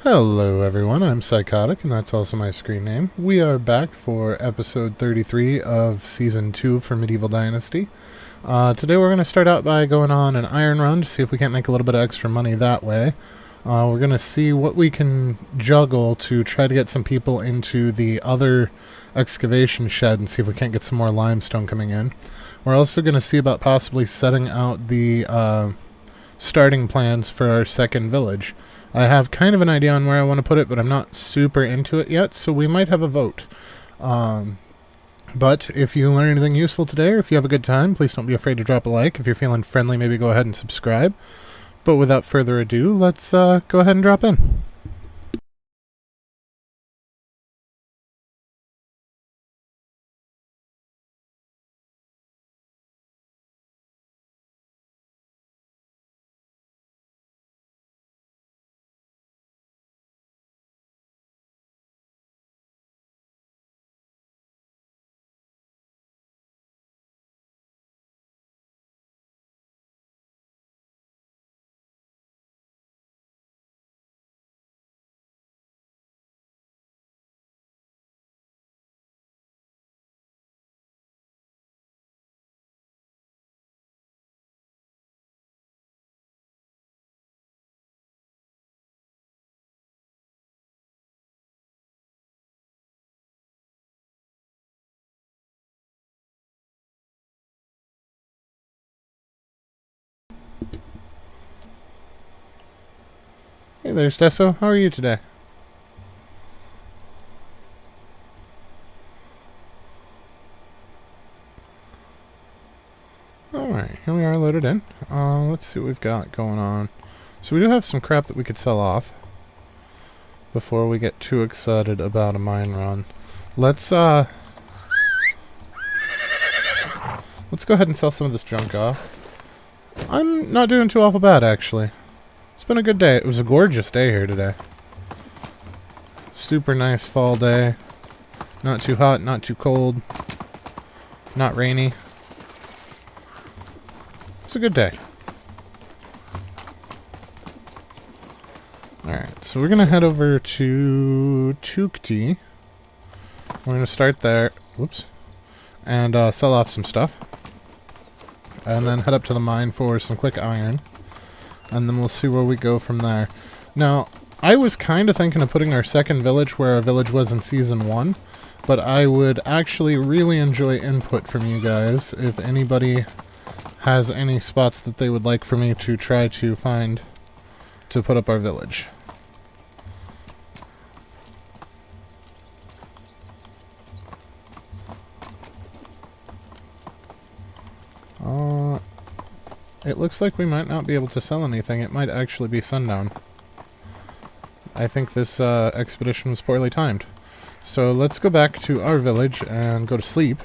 Hello everyone, I'm Psychotic, and that's also my screen name. We are back for episode 33 of Season 2 for Medieval Dynasty. Today we're going to start out by going on an iron run to see if we can't make a little bit of extra money that way. We're going to see what we can juggle to try to get some people into the other excavation shed and see if we can't get some more limestone coming in. We're also going to see about possibly setting out the starting plans for our second village. I have kind of an idea on where I want to put it, but I'm not super into it yet, so we might have a vote. But if you learn anything useful today, or if you have a good time, please don't be afraid to drop a like. If you're feeling friendly, maybe go ahead and subscribe. But without further ado, let's go ahead and drop in. Hey there, Stesso. How are you today? Alright, here we are loaded in. Let's see what we've got going on. So we do have some crap that we could sell off before we get too excited about a mine run. Let's go ahead and sell some of this junk off. I'm not doing too awful bad, actually. It's been a good day. It was a gorgeous day here today. Super nice fall day. Not too hot, not too cold. Not rainy. It's a good day. Alright, so we're going to head over to Tukti. We're going to start there. Whoops. And sell off some stuff. And then head up to the mine for some quick iron. And then we'll see where we go from there. Now, I was kind of thinking of putting our second village where our village was in Season 1. But I would actually really enjoy input from you guys if anybody has any spots that they would like for me to try to find to put up our village. It looks like we might not be able to sell anything. It might actually be sundown. I think this expedition was poorly timed. So let's go back to our village and go to sleep.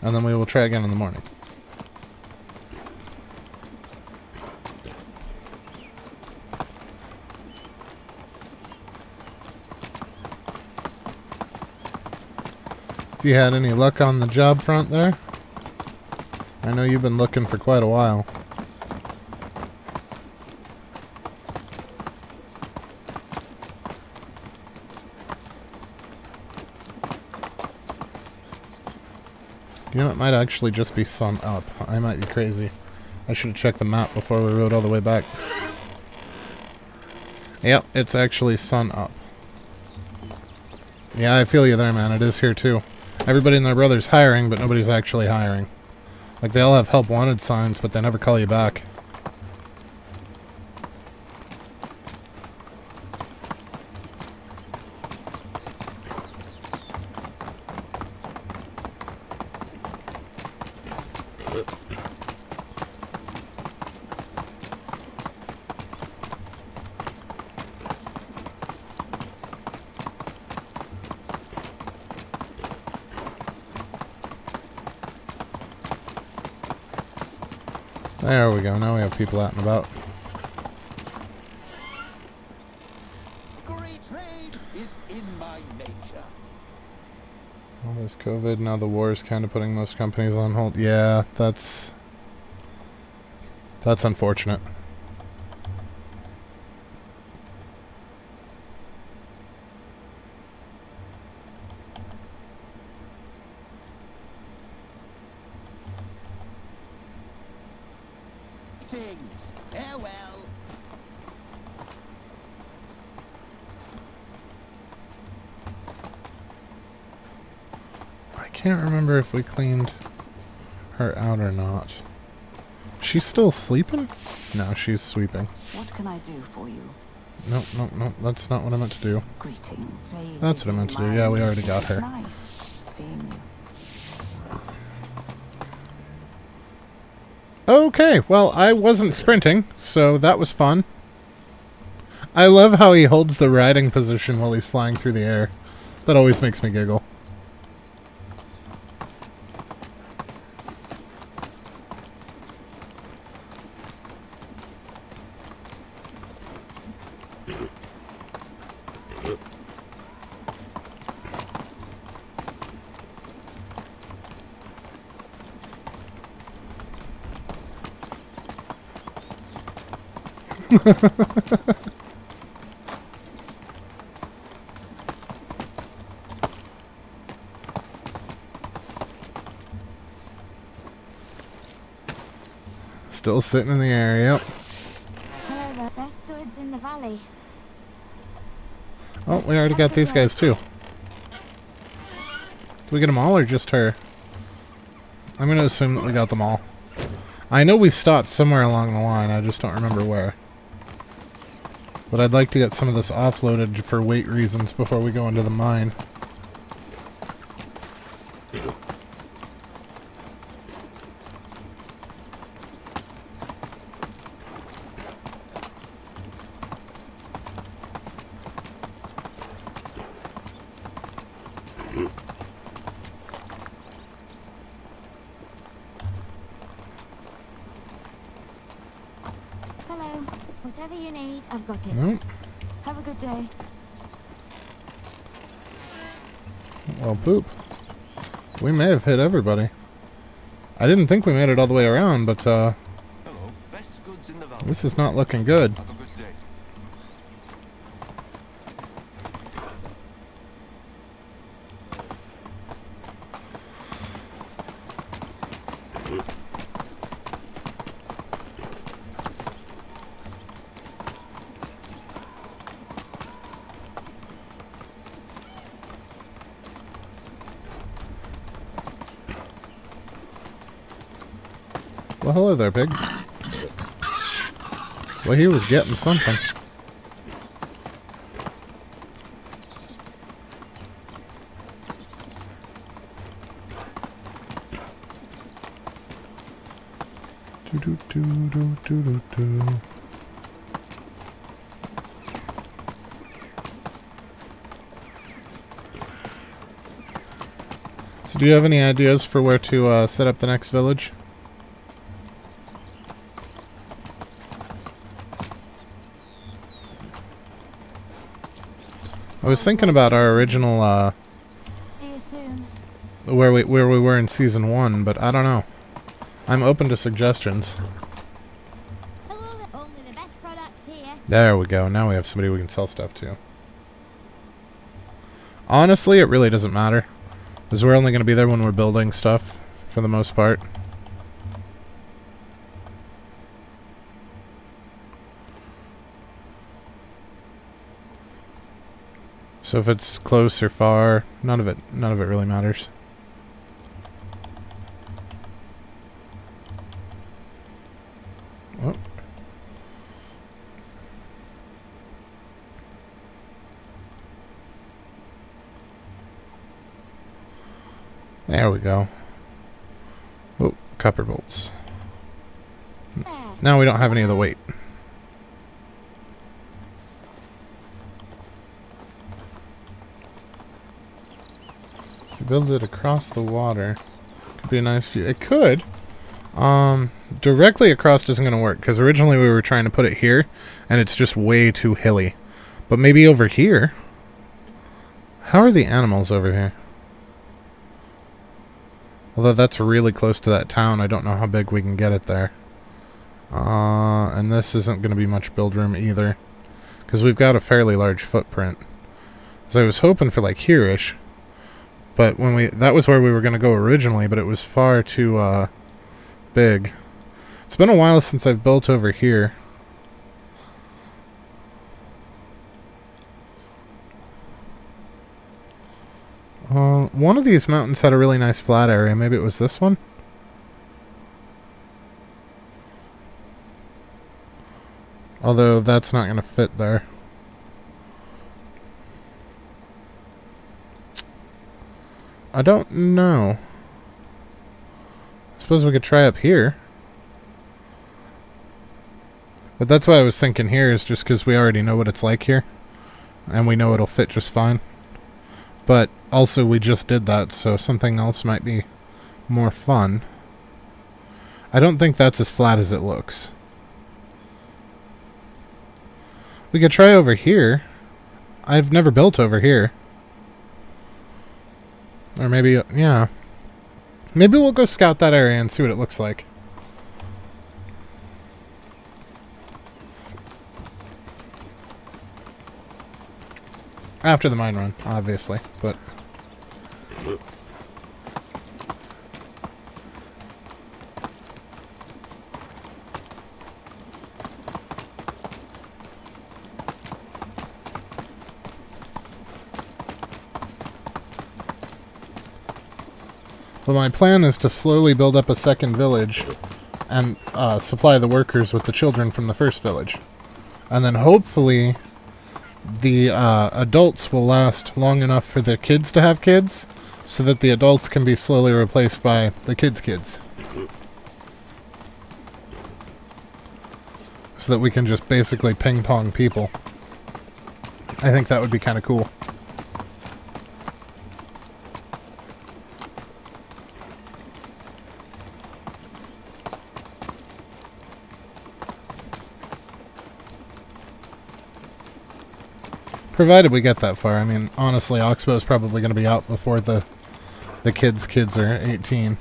And then we will try again in the morning. Have you had any luck on the job front there? I know you've been looking for quite a while. You know, it might actually just be sun up. I might be crazy. I should have checked the map before we rode all the way back. Yep, it's actually sun up. Yeah, I feel you there, man. It is here, too. Everybody and their brother's hiring, but nobody's actually hiring. Like, they all have help wanted signs, but they never call you back. There we go. Now we have people out and about. Free trade is in my nature. All this COVID, now the war is kind of putting most companies on hold. Yeah, that's unfortunate. Greetings. Farewell. I can't remember if we cleaned her out or not. She's still sleeping? No, she's sweeping. What can I do for you? Nope, nope, nope. That's not what I meant to do. Greeting. That's what I meant to do. Yeah, we already got her. Nice seeing you. Okay, well, I wasn't sprinting, so that was fun. I love how he holds the riding position while he's flying through the air. That always makes me giggle. Still sitting in the air, yep. Hello there. Best goods in the valley. Oh, we already got these guys too. Did we get them all or just her? I'm going to assume that we got them all. I know we stopped somewhere along the line, I just don't remember where. But I'd like to get some of this offloaded for weight reasons before we go into the mine. Hello. Whatever you need, I've got it. Nope. Have a good day. Well, poop. We may have hit everybody. I didn't think we made it all the way around, but Hello, best goods in the valley. this is not looking good. Have a good day. Well, hello there, pig. Well, he was getting something. Do do do do do do do. So, do you have any ideas for where to set up the next village? I was thinking about our original, See you soon. where we were in season 1, but I don't know. I'm open to suggestions. Hello there. Only the best products here. There we go. Now we have somebody we can sell stuff to. Honestly, it really doesn't matter, because we're only going to be there when we're building stuff, for the most part. So if it's close or far, none of it really matters. Oh. There we go. Oh, copper bolts. There. Now we don't have any of the weight. If you build it across the water, could be a nice view. It could. Directly across isn't going to work, because originally we were trying to put it here, and it's just way too hilly. But maybe over here? How are the animals over here? Although that's really close to that town, I don't know how big we can get it there. And this isn't going to be much build room either, because we've got a fairly large footprint. So I was hoping for like here-ish, but that was where we were going to go originally, but it was far too big. It's been a while since I've built over here. One of these mountains had a really nice flat area. Maybe it was this one? Although that's not going to fit there. I don't know. I suppose we could try up here. But that's why I was thinking here, is just because we already know what it's like here. And we know it'll fit just fine. But also we just did that, so something else might be more fun. I don't think that's as flat as it looks. We could try over here. I've never built over here. Or maybe, yeah. Maybe we'll go scout that area and see what it looks like. After the mine run, obviously, but... But my plan is to slowly build up a second village and supply the workers with the children from the first village. And then hopefully the adults will last long enough for the kids to have kids, so that the adults can be slowly replaced by the kids' kids. So that we can just basically ping-pong people. I think that would be kind of cool. Provided we get that far. I mean, honestly, Oxbow is probably going to be out before the kids' kids are 18.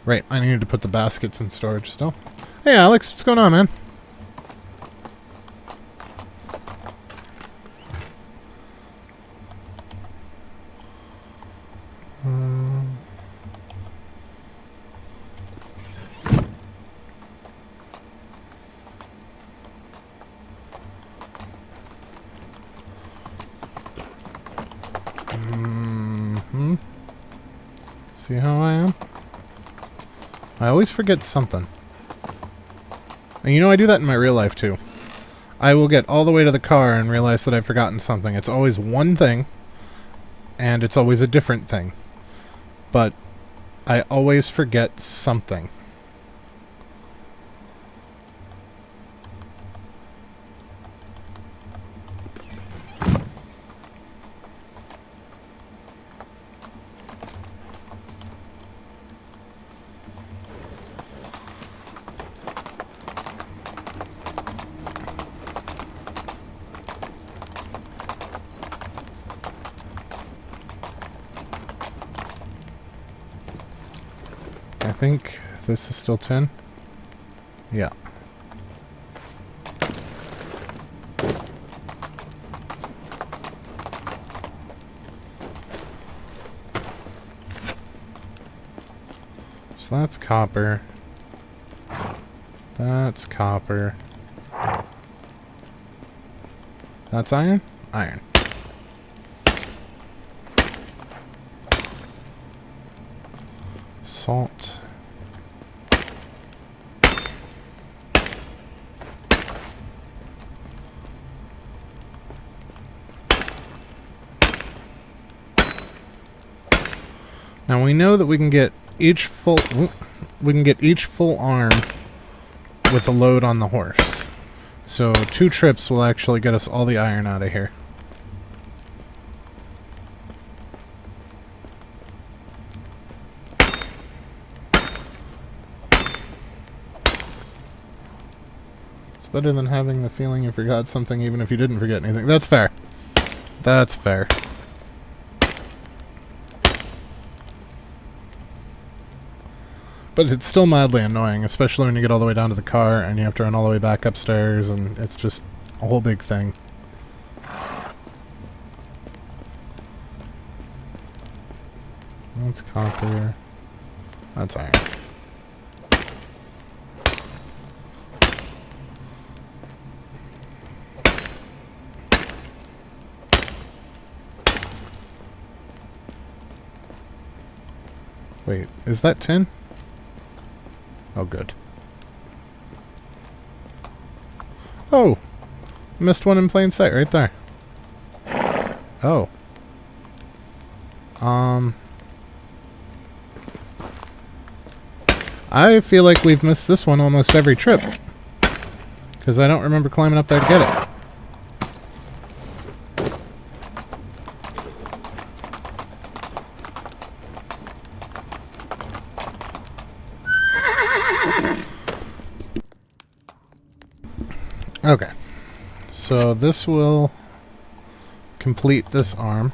Right, I needed to put the baskets in storage still. Hey, Alex, what's going on, man? See how I am? I always forget something. And you know, I do that in my real life too. I will get all the way to the car and realize that I've forgotten something. It's always one thing, and it's always a different thing. But I always forget something. I think this is still 10. Yeah. So that's copper. That's copper. That's iron? Iron. Salt. Now we know that we can get each full arm with a load on the horse. So 2 trips will actually get us all the iron out of here. It's better than having the feeling you forgot something even if you didn't forget anything. That's fair. That's fair. But it's still mildly annoying, especially when you get all the way down to the car and you have to run all the way back upstairs, and it's just a whole big thing. That's copper. That's iron. Wait, is that tin? Oh, good. Oh! Missed one in plain sight right there. Oh. I feel like we've missed this one almost every trip. Because I don't remember climbing up there to get it. Okay. So this will complete this arm.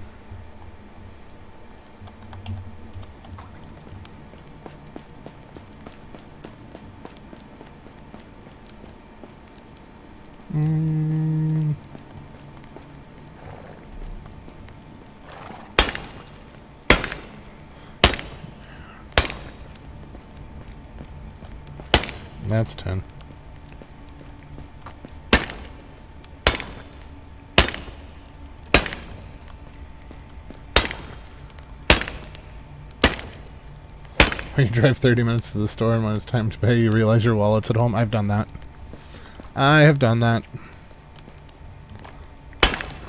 That's 10. When you drive 30 minutes to the store and when it's time to pay, you realize your wallet's at home. I've done that. I have done that.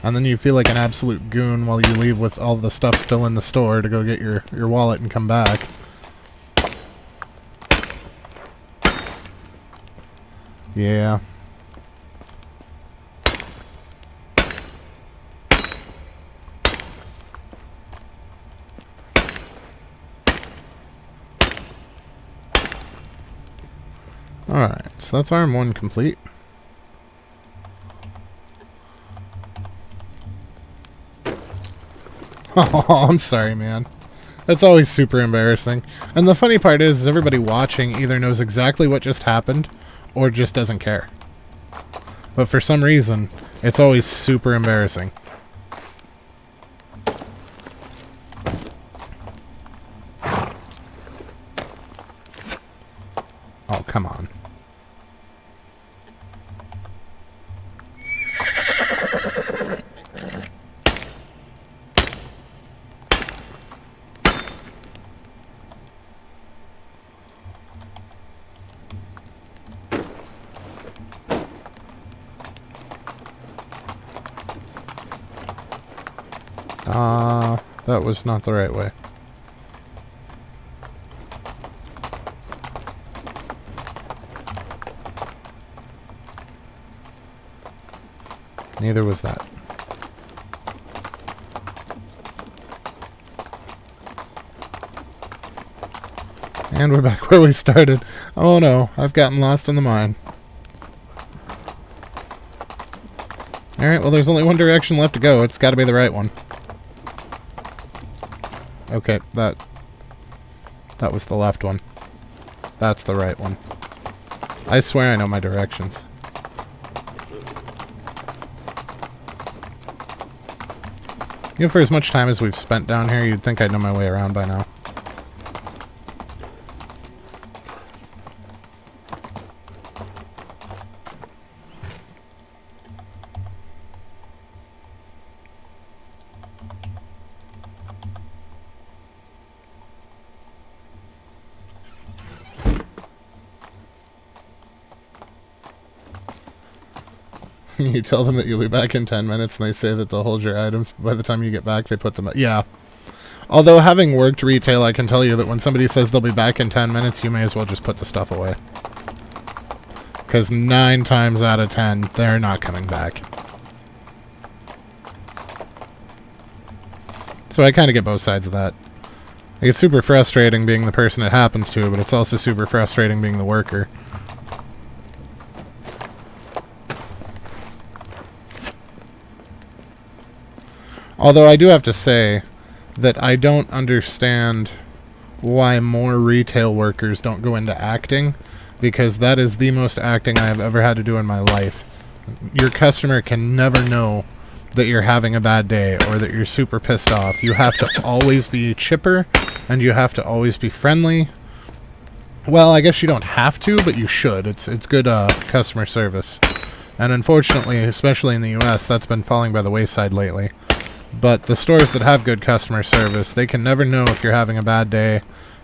And then you feel like an absolute goon while you leave with all the stuff still in the store to go get your wallet and come back. Yeah. Alright, so that's arm 1 complete. Oh, I'm sorry, man. That's always super embarrassing. And the funny part is everybody watching either knows exactly what just happened or just doesn't care. But for some reason, it's always super embarrassing. Oh, come on. That was not the right way. Neither was that. And we're back where we started. Oh no, I've gotten lost in the mine. Alright, well there's only one direction left to go. It's gotta be the right one. Okay, that was the left one. That's the right one. I swear I know my directions. You know, for as much time as we've spent down here, you'd think I'd know my way around by now. You tell them that you'll be back in 10 minutes and they say that they'll hold your items, but by the time you get back they put them... Yeah. Although having worked retail, I can tell you that when somebody says they'll be back in 10 minutes, you may as well just put the stuff away. Because 9 times out of 10, they're not coming back. So I kind of get both sides of that. It's super frustrating being the person it happens to, but it's also super frustrating being the worker. Although I do have to say that I don't understand why more retail workers don't go into acting, because that is the most acting I have ever had to do in my life. Your customer can never know that you're having a bad day or that you're super pissed off. You have to always be chipper, and you have to always be friendly. Well, I guess you don't have to, but you should. It's good customer service. And unfortunately, especially in the US, that's been falling by the wayside lately. But the stores that have good customer service, they can never know if you're having a bad day.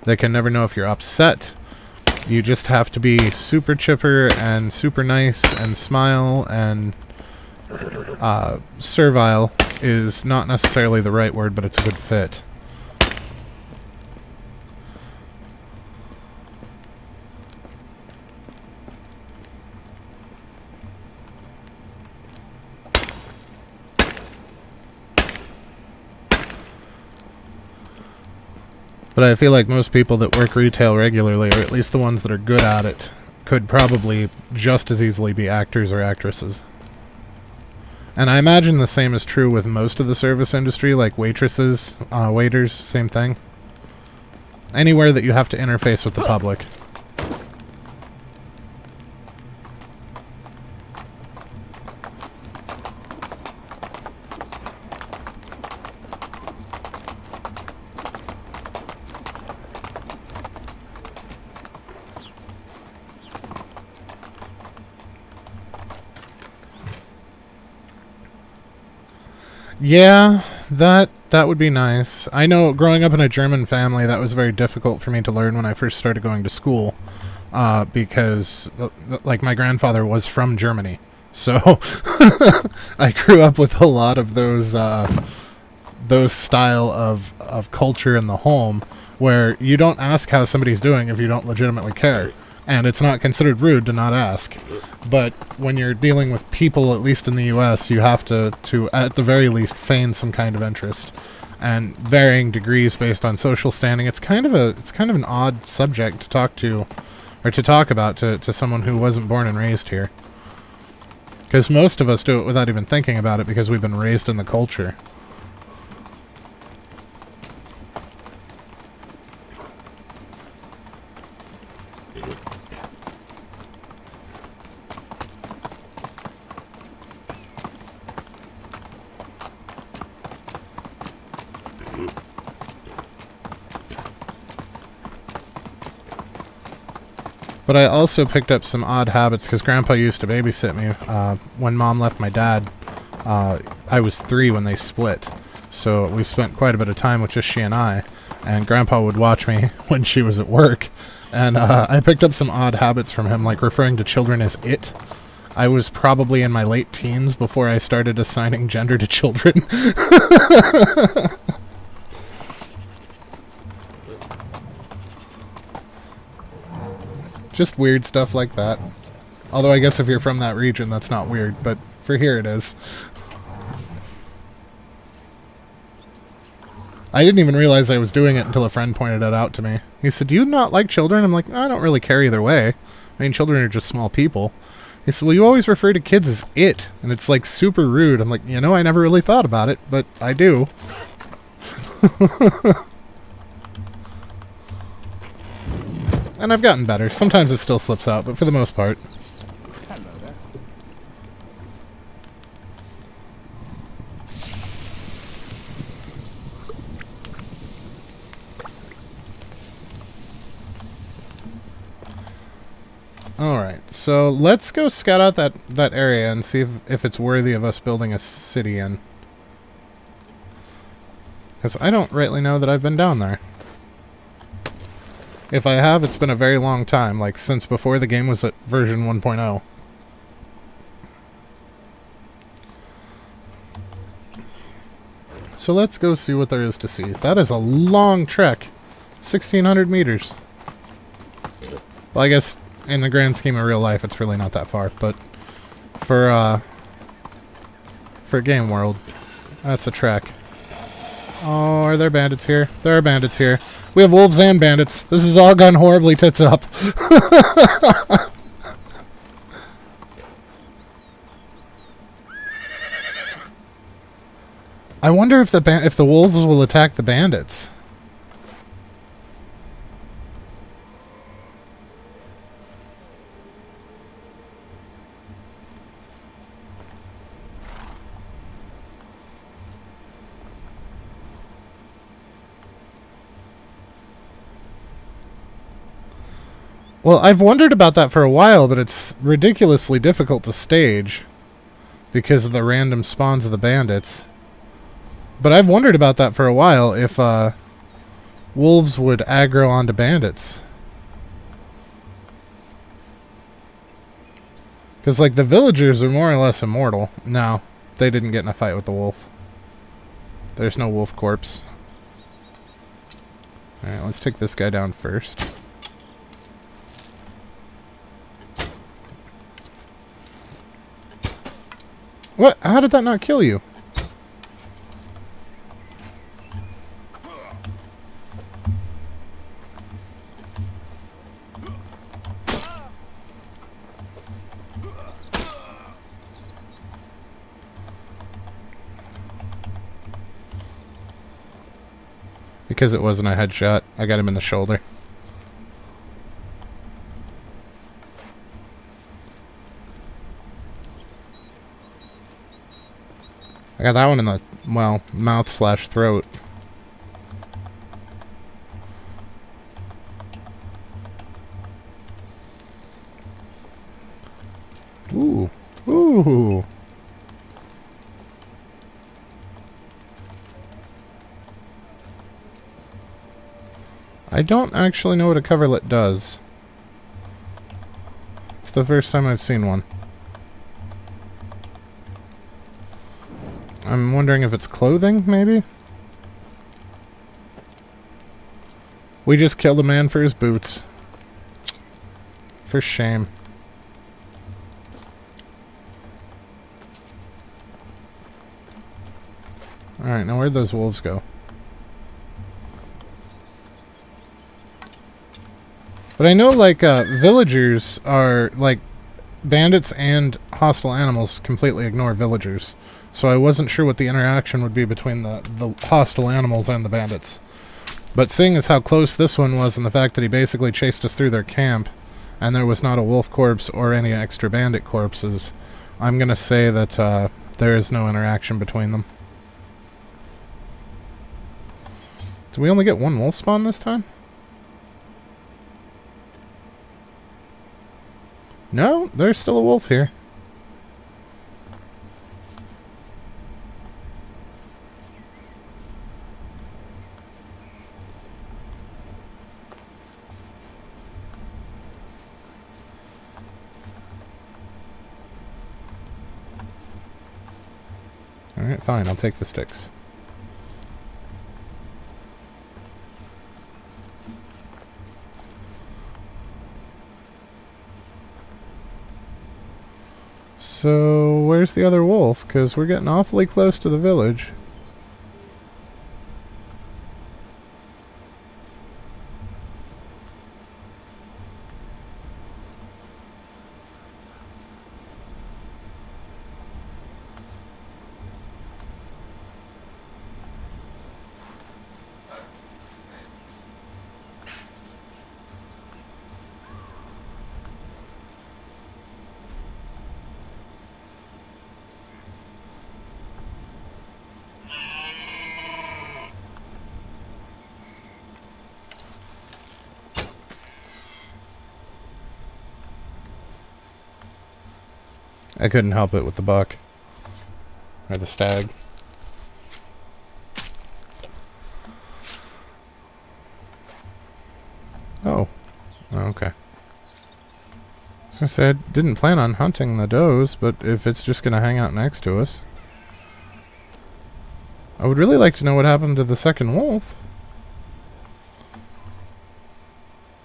They can never know if you're upset. You just have to be super chipper and super nice and smile, and servile is not necessarily the right word, but it's a good fit. But I feel like most people that work retail regularly, or at least the ones that are good at it, could probably just as easily be actors or actresses. And I imagine the same is true with most of the service industry, like waitresses, waiters, same thing. Anywhere that you have to interface with the public. Yeah, that would be nice. I know growing up in a German family, that was very difficult for me to learn when I first started going to school, because like my grandfather was from Germany, so I grew up with a lot of those style of culture in the home where you don't ask how somebody's doing if you don't legitimately care. And it's not considered rude to not ask. But when you're dealing with people, at least in the US, you have to at the very least feign some kind of interest, and varying degrees based on social standing. It's kind of an odd subject to talk to, or to talk about to someone who wasn't born and raised here. Because most of us do it without even thinking about it because we've been raised in the culture. But I also picked up some odd habits because Grandpa used to babysit me. When Mom left my dad, I was 3 when they split. So we spent quite a bit of time with just she and I. And Grandpa would watch me when she was at work. And I picked up some odd habits from him, like referring to children as it. I was probably in my late teens before I started assigning gender to children. Just weird stuff like that. Although I guess if you're from that region, that's not weird, but for here it is. I didn't even realize I was doing it until a friend pointed it out to me. He said, "Do you not like children?" I'm like, "I don't really care either way. I mean, children are just small people." He said, "Well, you always refer to kids as it, and it's like super rude." I'm like, "You know, I never really thought about it, but I do." And I've gotten better. Sometimes it still slips out, but for the most part. Hello there. Alright, so let's go scout out that area and see if it's worthy of us building a city in. Because I don't rightly know that I've been down there. If I have, it's been a very long time, like since before the game was at version 1.0. So let's go see what there is to see. That is a long trek. 1,600 meters. Well, I guess in the grand scheme of real life, it's really not that far, but for Game World, that's a trek. Oh, are there bandits here? There are bandits here. We have wolves and bandits. This has all gone horribly tits up. I wonder if the wolves will attack the bandits. Well, I've wondered about that for a while, but it's ridiculously difficult to stage because of the random spawns of the bandits. But I've wondered about that for a while, if wolves would aggro onto bandits. Because, like, the villagers are more or less immortal. No, they didn't get in a fight with the wolf. There's no wolf corpse. Alright, let's take this guy down first. What? How did that not kill you? Because it wasn't a headshot, I got him in the shoulder. I got that one in the, well, mouth/throat. Ooh. Ooh. I don't actually know what a coverlet does. It's the first time I've seen one. I'm wondering if it's clothing, maybe? We just killed a man for his boots. For shame. Alright, now where'd those wolves go? But I know, like, villagers are, like, bandits and hostile animals completely ignore villagers. So I wasn't sure what the interaction would be between the hostile animals and the bandits. But seeing as how close this one was and the fact that he basically chased us through their camp, and there was not a wolf corpse or any extra bandit corpses, I'm going to say that there is no interaction between them. Did we only get one wolf spawn this time? No, there's still a wolf here. Alright, fine, I'll take the sticks. So, where's the other wolf? Because we're getting awfully close to the village. I couldn't help it with the buck. Or the stag. Oh. Okay. I was gonna say, I didn't plan on hunting the does, but if it's just gonna hang out next to us. I would really like to know what happened to the second wolf.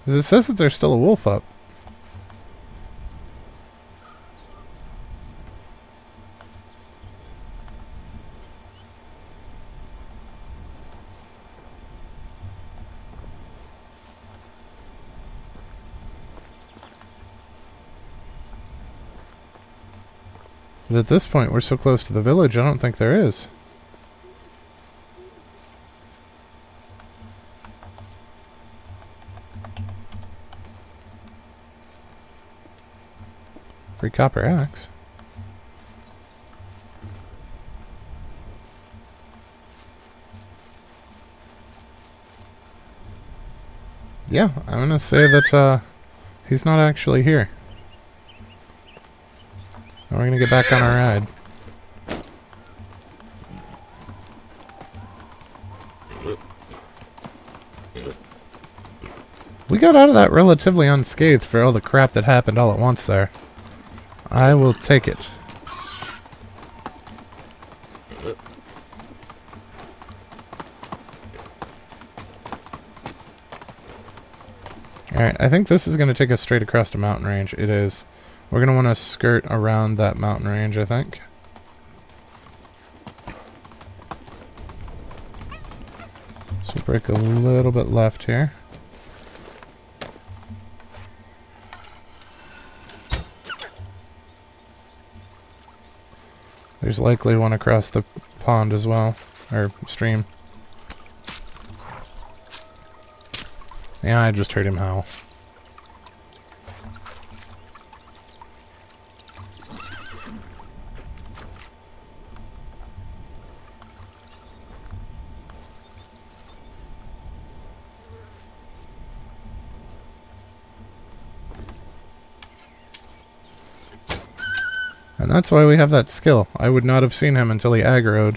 Because it says that there's still a wolf up. But at this point, we're so close to the village, I don't think there is. Free copper axe. Yeah, I'm gonna say that, he's not actually here. Now we're gonna get back on our ride. We got out of that relatively unscathed for all the crap that happened all at once there. I will take it. Alright, I think this is going to take us straight across the mountain range. It is. We're going to want to skirt around that mountain range, I think. So break a little bit left here. There's likely one across the pond as well, or stream. Yeah, I just heard him howl. And that's why we have that skill. I would not have seen him until he aggroed,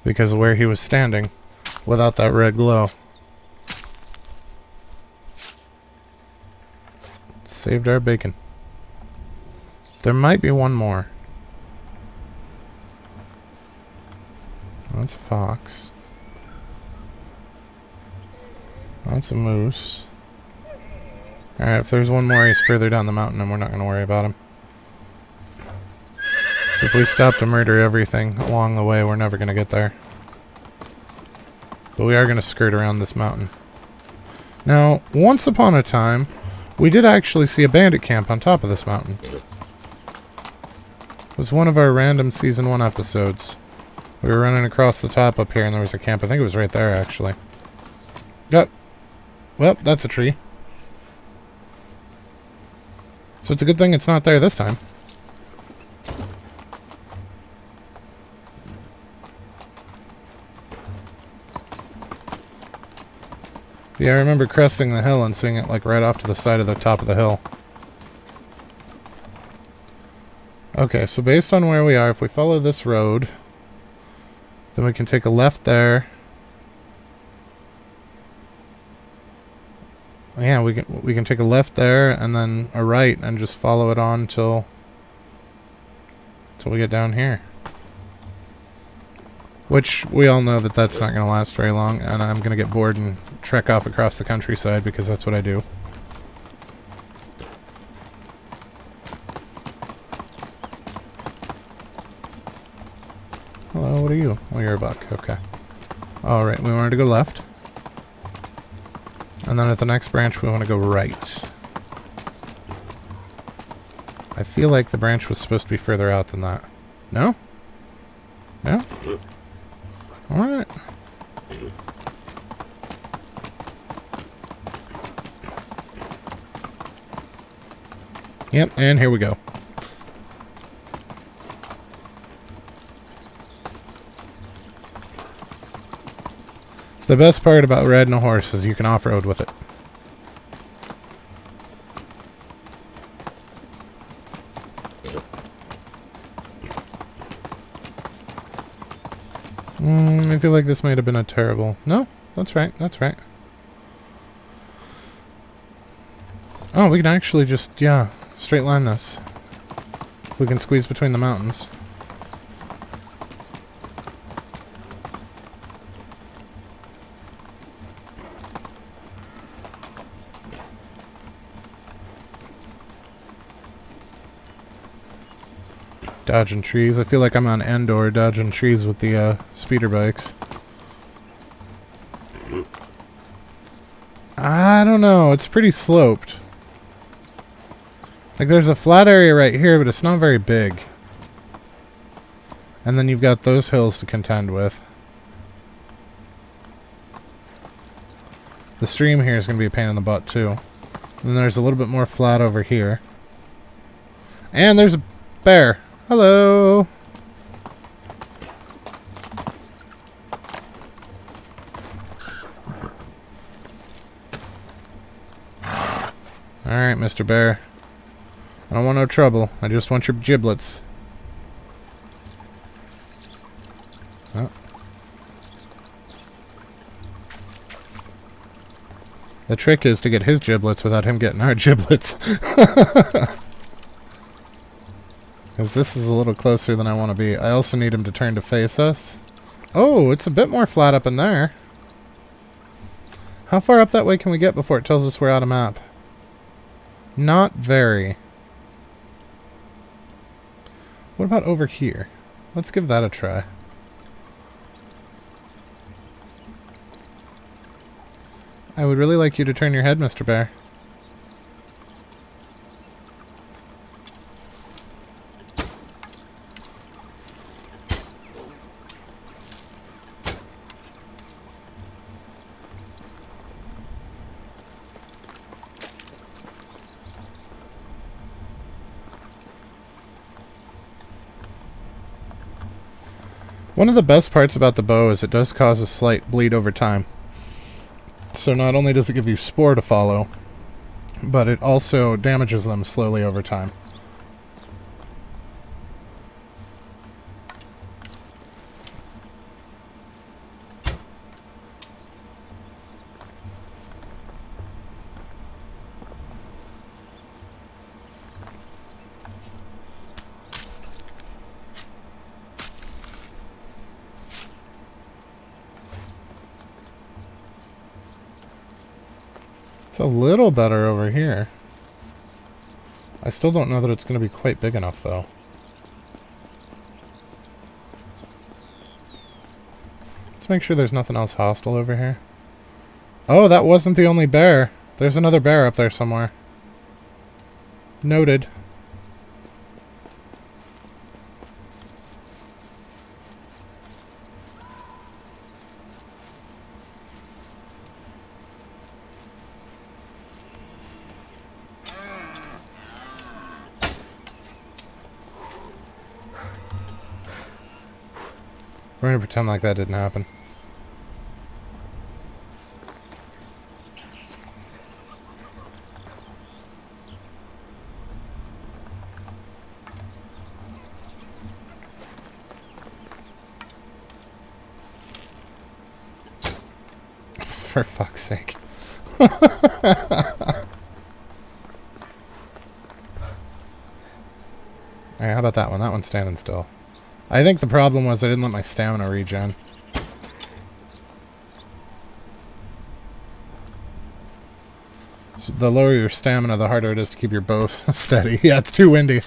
because of where he was standing, without that red glow. Saved our bacon. There might be one more. That's a fox. That's a moose. Alright, if there's one more, he's further down the mountain and we're not going to worry about him. So if we stop to murder everything along the way, we're never going to get there. But we are going to skirt around this mountain. Now, once upon a time, we did actually see a bandit camp on top of this mountain. It was one of our random Season 1 episodes. We were running across the top up here and there was a camp. I think it was right there, actually. Yep. Well, that's a tree. So it's a good thing it's not there this time. Yeah, I remember cresting the hill and seeing it like right off to the side of the top of the hill. Okay, so based on where we are, if we follow this road, then we can take a left there. Yeah, we can take a left there and then a right and just follow it on till we get down here. Which we all know that that's not going to last very long, and I'm going to get bored and trek off across the countryside because that's what I do. Hello, what are you? Oh, you're a buck. Okay. Alright, we wanted to go left. And then at the next branch we want to go right. I feel like the branch was supposed to be further out than that. No? No? Alright. Yep, and here we go. The best part about riding a horse is you can off-road with it. I feel like this might have been a terrible... No, that's right, that's right. Oh, we can actually just, yeah, straight line this. We can squeeze between the mountains. Dodging trees. I feel like I'm on Endor dodging trees with the speeder bikes. I don't know. It's pretty sloped. Like there's a flat area right here, but it's not very big. And then you've got those hills to contend with. The stream here is going to be a pain in the butt too. And then there's a little bit more flat over here. And there's a bear. Hello. Alright, Mr. Bear. I don't want no trouble. I just want your giblets. Oh. The trick is to get his giblets without him getting our giblets. Because this is a little closer than I want to be. I also need him to turn to face us. Oh, it's a bit more flat up in there. How far up that way can we get before it tells us we're out of map? Not very. What about over here? Let's give that a try. I would really like you to turn your head, Mr. Bear. One of the best parts about the bow is it does cause a slight bleed over time. So not only does it give you spoor to follow, but it also damages them slowly over time. It's a little better over here. I still don't know that it's going to be quite big enough, though. Let's make sure there's nothing else hostile over here. Oh, that wasn't the only bear. There's another bear up there somewhere. Noted. We're gonna pretend like that didn't happen. For fuck's sake. Alright, how about that one? That one's standing still. I think the problem was I didn't let my stamina regen. So the lower your stamina, the harder it is to keep your bow steady. Yeah, it's too windy.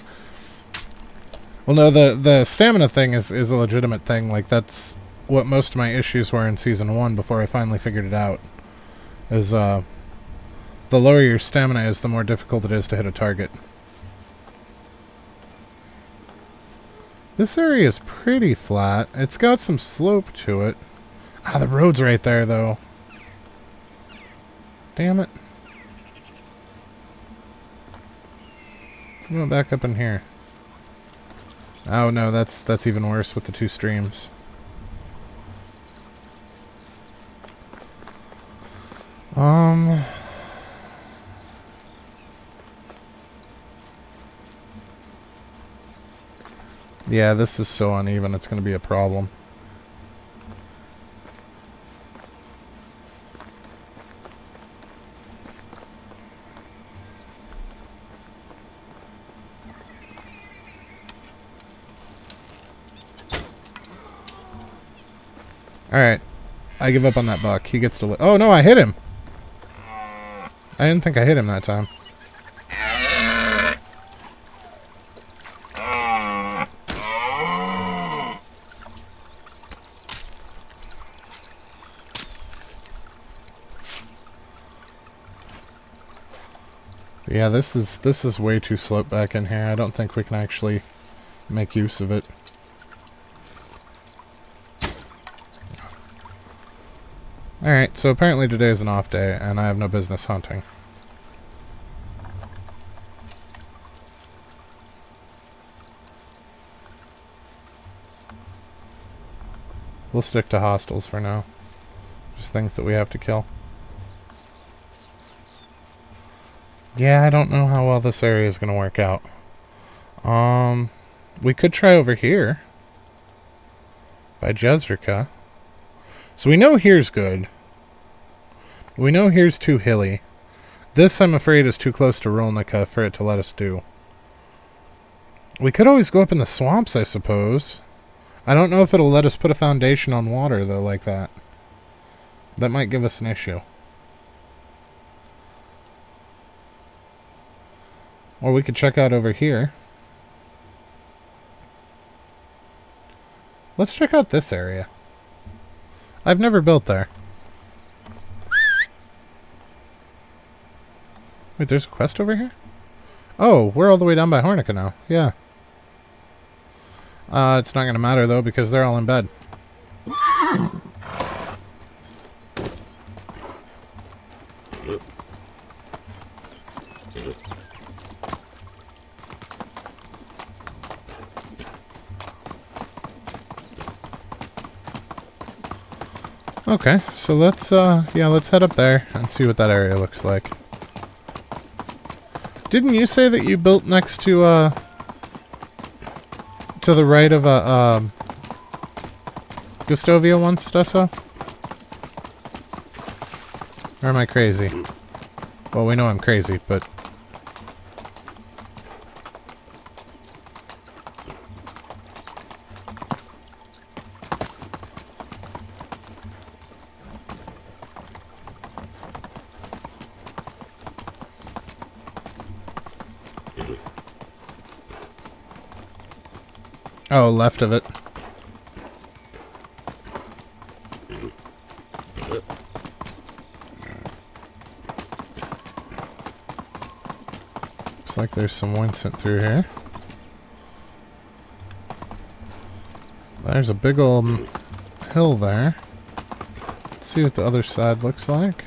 Well, no, the stamina thing is a legitimate thing. Like, that's what most of my issues were in Season 1 before I finally figured it out. Is, the lower your stamina is, the more difficult it is to hit a target. This area is pretty flat. It's got some slope to it. Ah, the road's right there, though. Damn it. I'm going back up in here. Oh, no, that's even worse with the two streams. Yeah, this is so uneven, it's going to be a problem. Alright. I give up on that buck. He gets to oh, no, I hit him! I didn't think I hit him that time. Yeah, this is way too slope back in here. I don't think we can actually make use of it. Alright, so apparently today is an off day, and I have no business hunting. We'll stick to hostiles for now. Just things that we have to kill. Yeah, I don't know how well this area is going to work out. We could try over here. By Jezrika. So we know here's good. We know here's too hilly. This, I'm afraid, is too close to Rolnica for it to let us do. We could always go up in the swamps, I suppose. I don't know if it'll let us put a foundation on water, though, like that. That might give us an issue. Or we could check out over here. Let's check out this area. I've never built there. Wait, there's a quest over here? Oh, we're all the way down by Hornica now. Yeah. It's not going to matter, though, because they're all in bed. Okay, so let's head up there and see what that area looks like. Didn't you say that you built next to the right of Gustovia once, Desso? Or am I crazy? Well, we know I'm crazy, but... Oh, left of it. Looks like there's some Winsent through here. There's a big old hill there. Let's see what the other side looks like.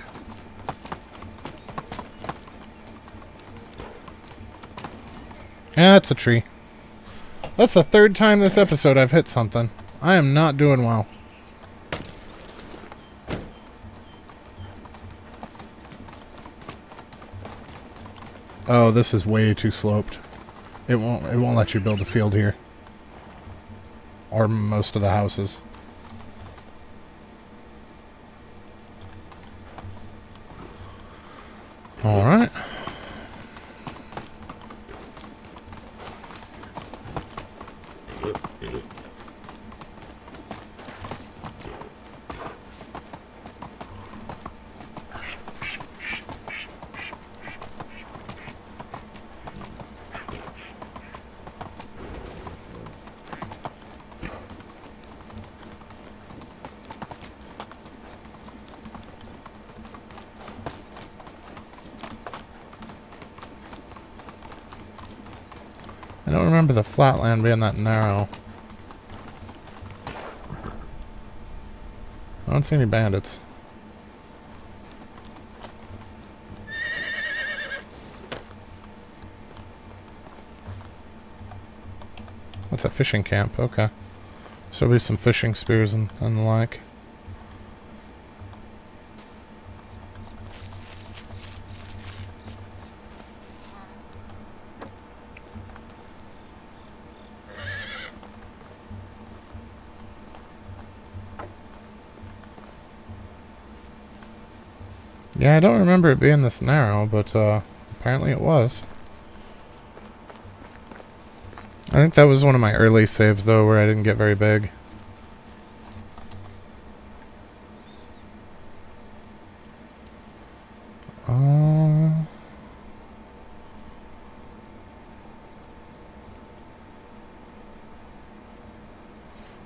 Yeah, it's a tree. That's the third time this episode I've hit something. I am not doing well. Oh, this is way too sloped. It won't let you build a field here. Or most of the houses. Alright. I don't remember the flatland being that narrow. I don't see any bandits. That's a fishing camp, okay. So there'll be some fishing spears and the like. Yeah, I don't remember it being this narrow, but apparently it was. I think that was one of my early saves, though, where I didn't get very big.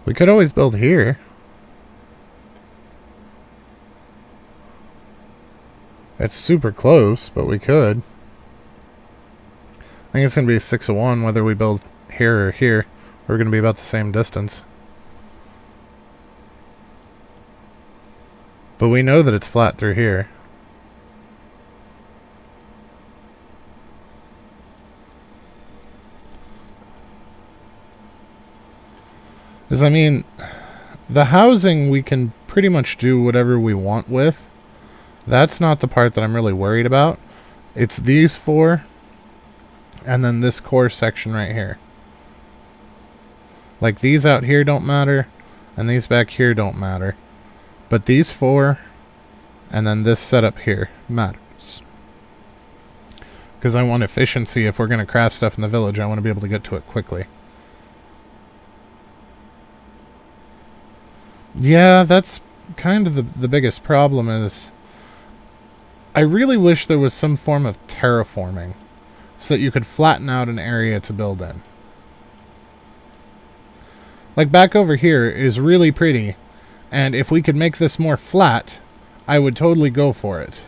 We could always build here. It's super close, but we could. I think it's going to be a 6 of 1 whether we build here or here. We're going to be about the same distance. But we know that it's flat through here. Because, I mean, the housing we can pretty much do whatever we want with. That's not the part that I'm really worried about. It's these four, and then this core section right here. Like, these out here don't matter, and these back here don't matter. But these four, And then this setup here matters. Because I want efficiency. If we're going to craft stuff in the village, I want to be able to get to it quickly. Yeah, that's kind of the biggest problem is I really wish there was some form of terraforming so that you could flatten out an area to build in. Like back over here is really pretty, and if we could make this more flat, I would totally go for it.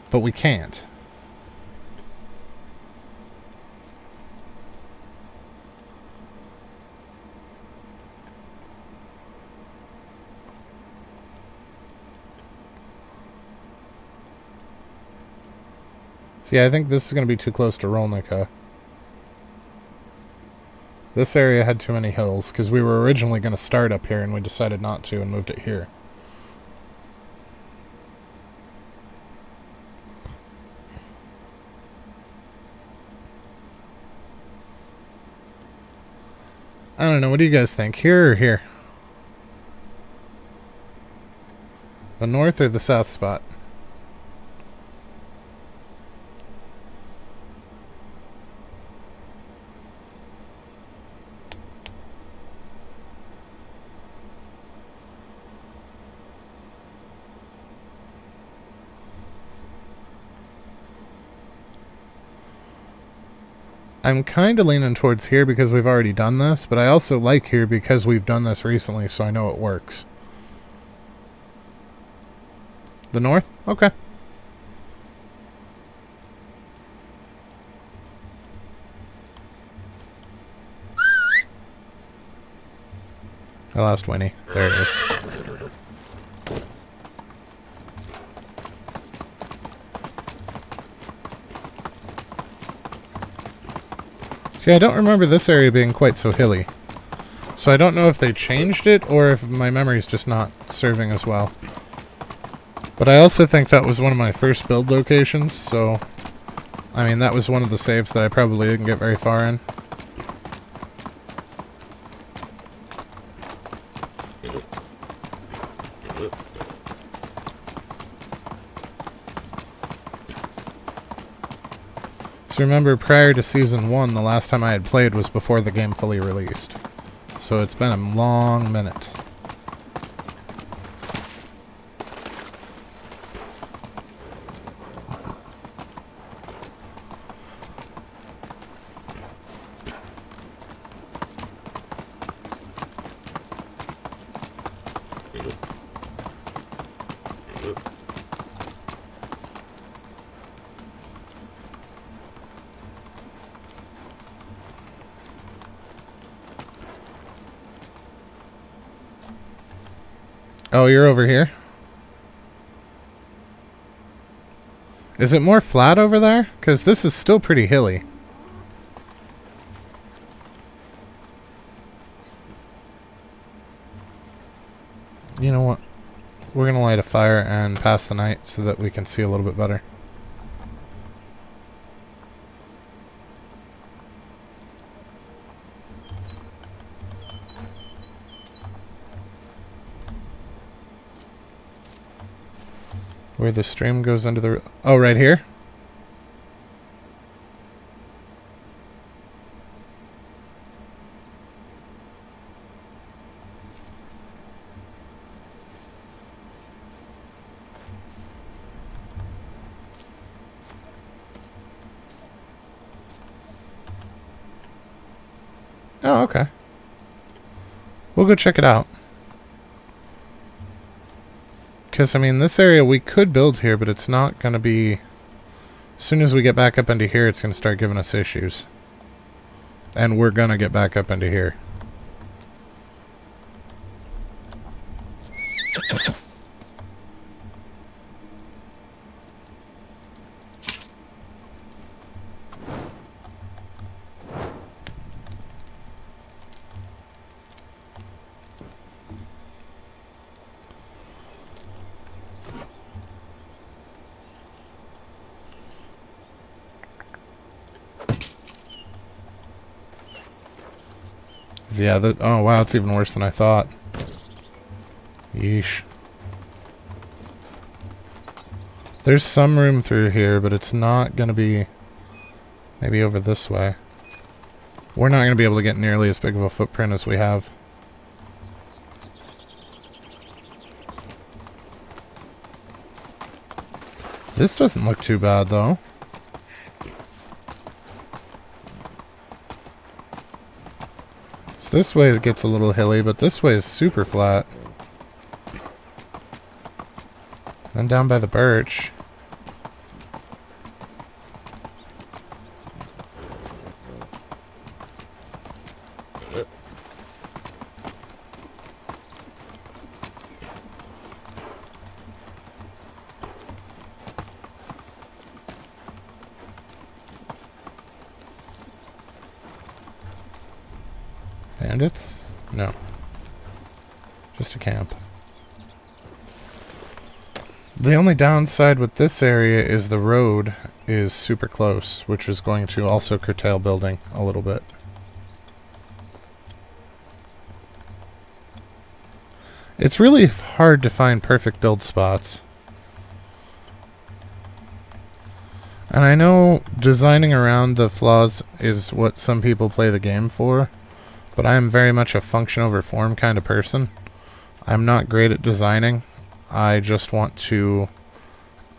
But we can't. See, I think this is going to be too close to Rolnica. This area had too many hills, because we were originally going to start up here, and we decided not to and moved it here. I don't know, what do you guys think? Here or here? The north or the south spot? I'm kind of leaning towards here because we've already done this, but I also like here because we've done this recently, so I know it works. The north? Okay. I lost Winnie. There it is. See, I don't remember this area being quite so hilly. So I don't know if they changed it or if my memory's just not serving as well. But I also think that was one of my first build locations, so... I mean, that was one of the saves that I probably didn't get very far in. So remember, prior to Season 1, the last time I had played was before the game fully released. So it's been a long minute. Oh, you're over here? Is it more flat over there? Because this is still pretty hilly. You know what? We're going to light a fire and pass the night so that we can see a little bit better. Where the stream goes under the... Oh, right here? Oh, okay. We'll go check it out. Because, I mean, this area we could build here, but it's not going to be... As soon as we get back up into here, it's going to start giving us issues. And we're going to get back up into here. Yeah, oh wow, it's even worse than I thought. Yeesh. There's some room through here, but it's not going to be... Maybe over this way. We're not going to be able to get nearly as big of a footprint as we have. This doesn't look too bad, though. So this way it gets a little hilly, but this way is super flat. Then down by the birch. Bandits? No. Just a camp. The only downside with this area is the road is super close, which is going to also curtail building a little bit. It's really hard to find perfect build spots. And I know designing around the flaws is what some people play the game for, but I am very much a function over form kind of person. I'm not great at designing. I just want to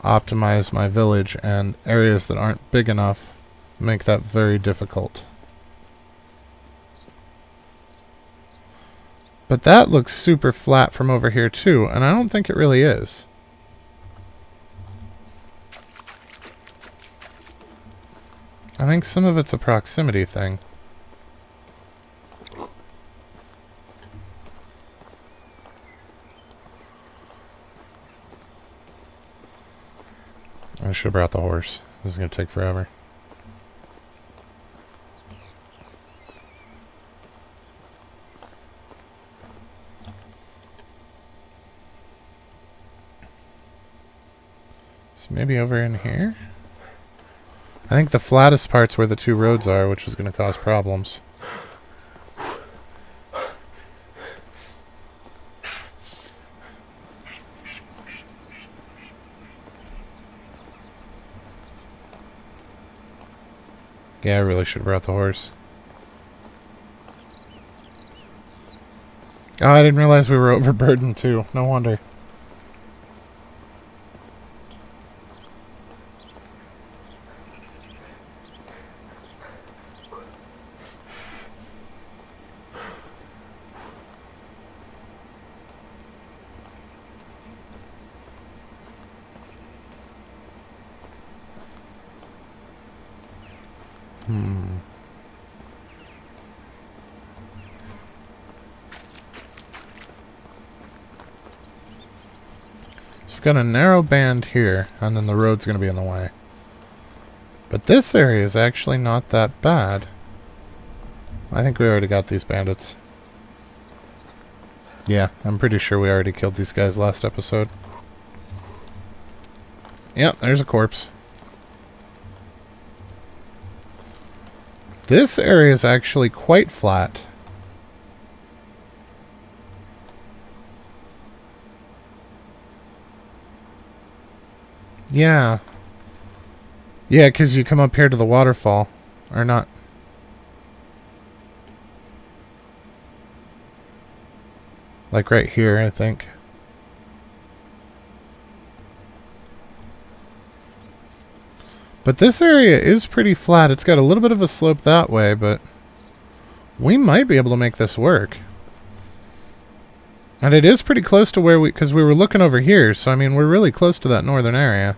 optimize my village, and areas that aren't big enough make that very difficult. But that looks super flat from over here too, and I don't think it really is. I think some of it's a proximity thing. I should have brought the horse. This is going to take forever. So maybe over in here? I think the flattest part's where the two roads are, which is going to cause problems. Yeah, I really should have brought the horse. Oh, I didn't realize we were overburdened too. No wonder. So we've got a narrow band here, and then the road's going to be in the way. But this area is actually not that bad. I think we already got these bandits. Yeah, I'm pretty sure we already killed these guys last episode. Yep, there's a corpse. This area is actually quite flat. Yeah. Yeah, because you come up here to the waterfall. Or not. Like right here, I think. But this area is pretty flat. It's got a little bit of a slope that way, but we might be able to make this work. And it is pretty close to where because we were looking over here, so I mean, we're really close to that northern area.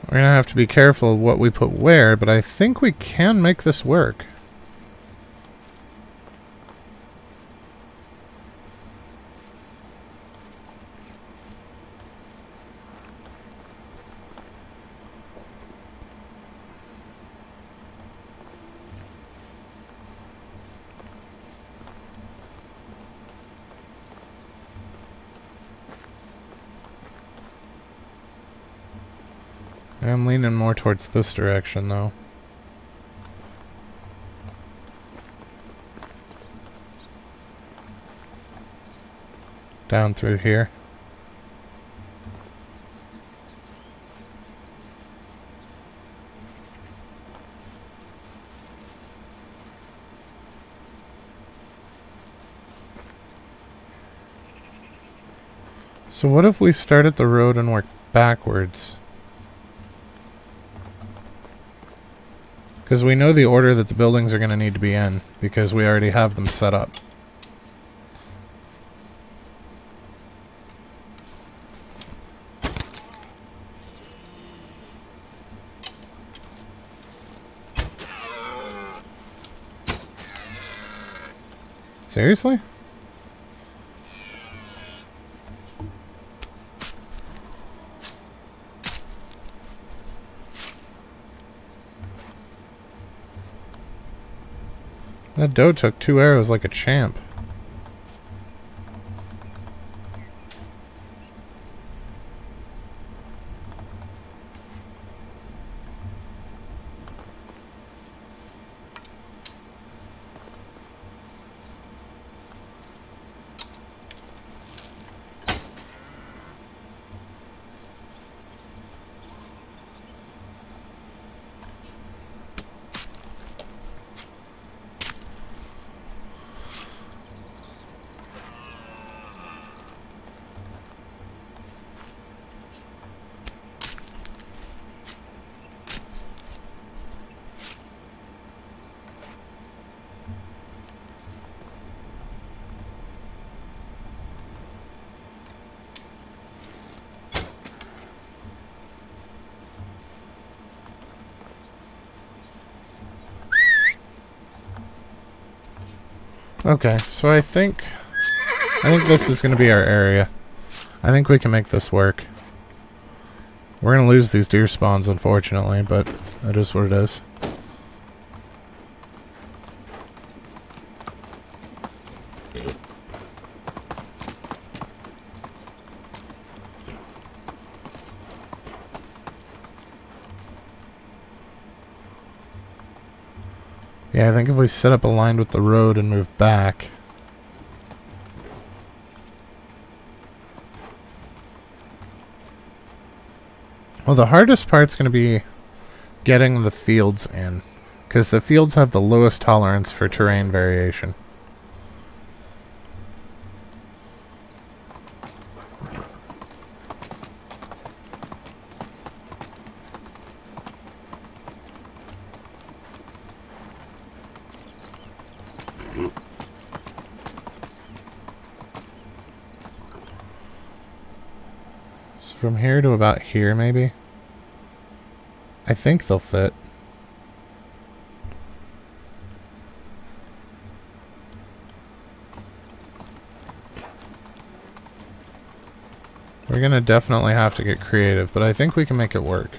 We're going to have to be careful of what we put where, but I think we can make this work. I'm leaning more towards this direction, though. Down through here. So what if we start at the road and work backwards? Because we know the order that the buildings are going to need to be in, because we already have them set up. Seriously? That doe took 2 arrows like a champ. Okay, so I think this is going to be our area. I think we can make this work. We're going to lose these deer spawns, unfortunately, but that is what it is. Yeah, I think if we set up aligned with the road and move back. Well, the hardest part's going to be getting the fields in, because the fields have the lowest tolerance for terrain variation. So from here to about here, maybe? I think they'll fit. We're gonna definitely have to get creative, but I think we can make it work.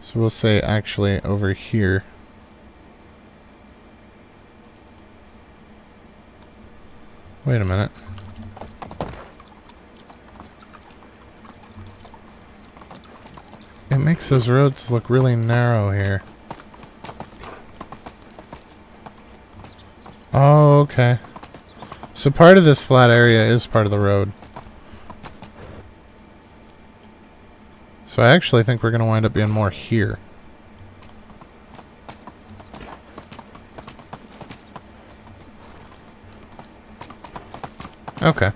So we'll say actually over here. Wait a minute. It makes those roads look really narrow here. Oh, okay. So part of this flat area is part of the road. So I actually think we're going to wind up being more here. Okay.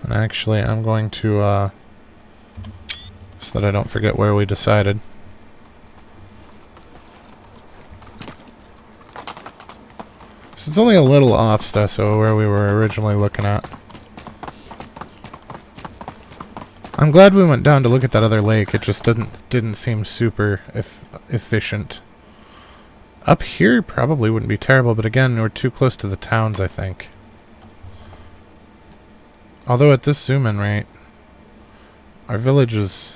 And actually, I'm going to, so that I don't forget where we decided. So it's only a little off, Stesso, where we were originally looking at. I'm glad we went down to look at that other lake. It just didn't seem super efficient. Up here probably wouldn't be terrible, but again, we're too close to the towns, I think. Although at this zoom-in rate, our village is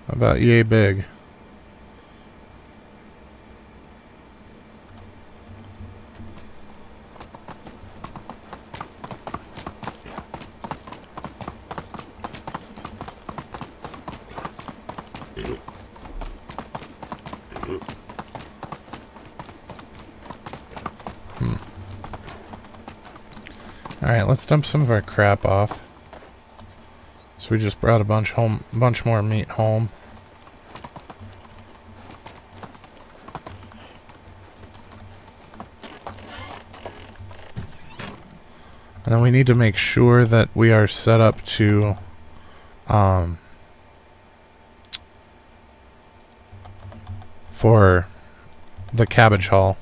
about yay big. Alright, let's dump some of our crap off. we just brought a bunch more meat home. And then we need to make sure that we are set up to for the cabbage haul.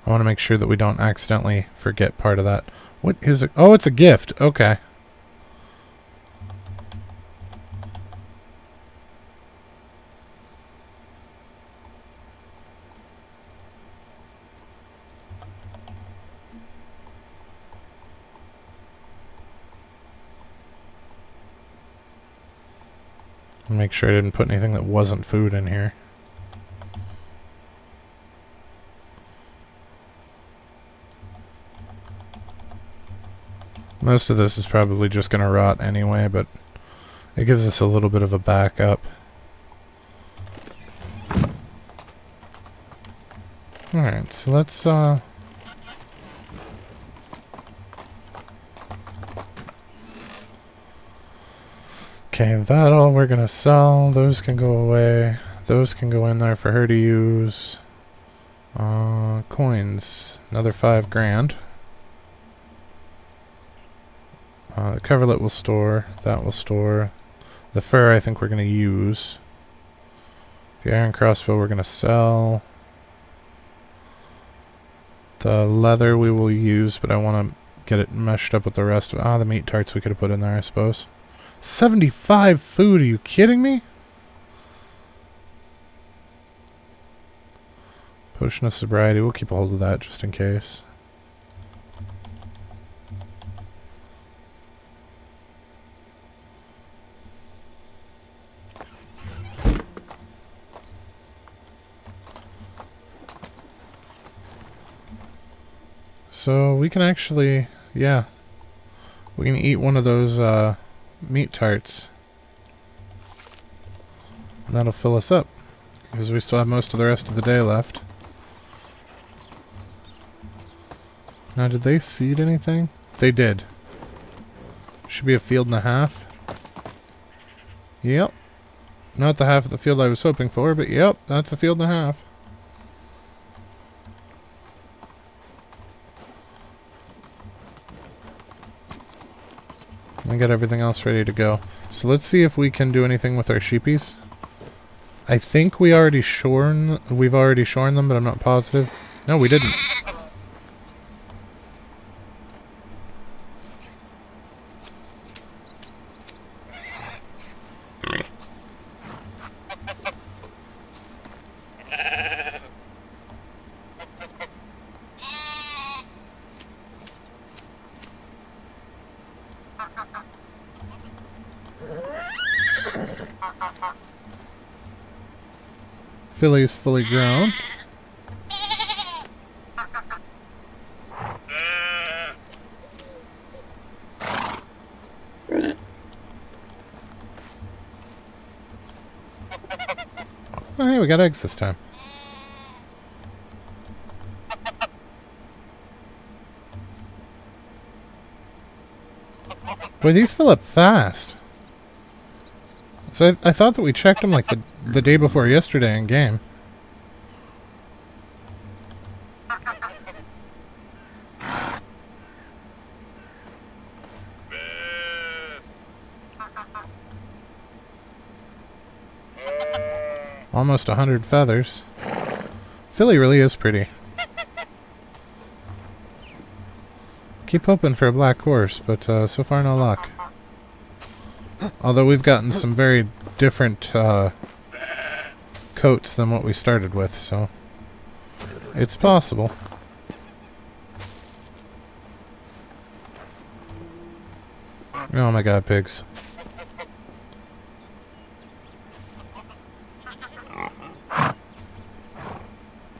I want to make sure that we don't accidentally forget part of that. What is it? Oh, it's a gift. Okay. Make sure I didn't put anything that wasn't food in here. Most of this is probably just going to rot anyway, but it gives us a little bit of a backup. Alright, so let's okay, that all we're gonna sell. Those can go away. Those can go in there for her to use. Coins. Another 5 grand. The coverlet will store. That will store. The fur I think we're gonna use. The iron crossbow we're gonna sell. The leather we will use, but I want to get it meshed up with the rest of the meat tarts we could have put in there, I suppose. 75 food, are you kidding me? Potion of sobriety, we'll keep a hold of that just in case. So we can actually, yeah, we can eat one of those meat tarts. And that'll fill us up, because we still have most of the rest of the day left. Now, did they seed anything? They did. Should be a field and a half. Yep. Not the half of the field I was hoping for, but yep, that's a field and a half. I got everything else ready to go. So let's see if we can do anything with our sheepies. I think we've already shorn them, but I'm not positive. No, we didn't. Filly's fully grown. Oh, hey, we got eggs this time. Boy, these fill up fast. So I thought that we checked them like the day before yesterday in game. Almost 100 feathers. Filly really is pretty. Keep hoping for a black horse, but so far no luck. Although we've gotten some very different coats than what we started with, so it's possible. Oh my god, pigs.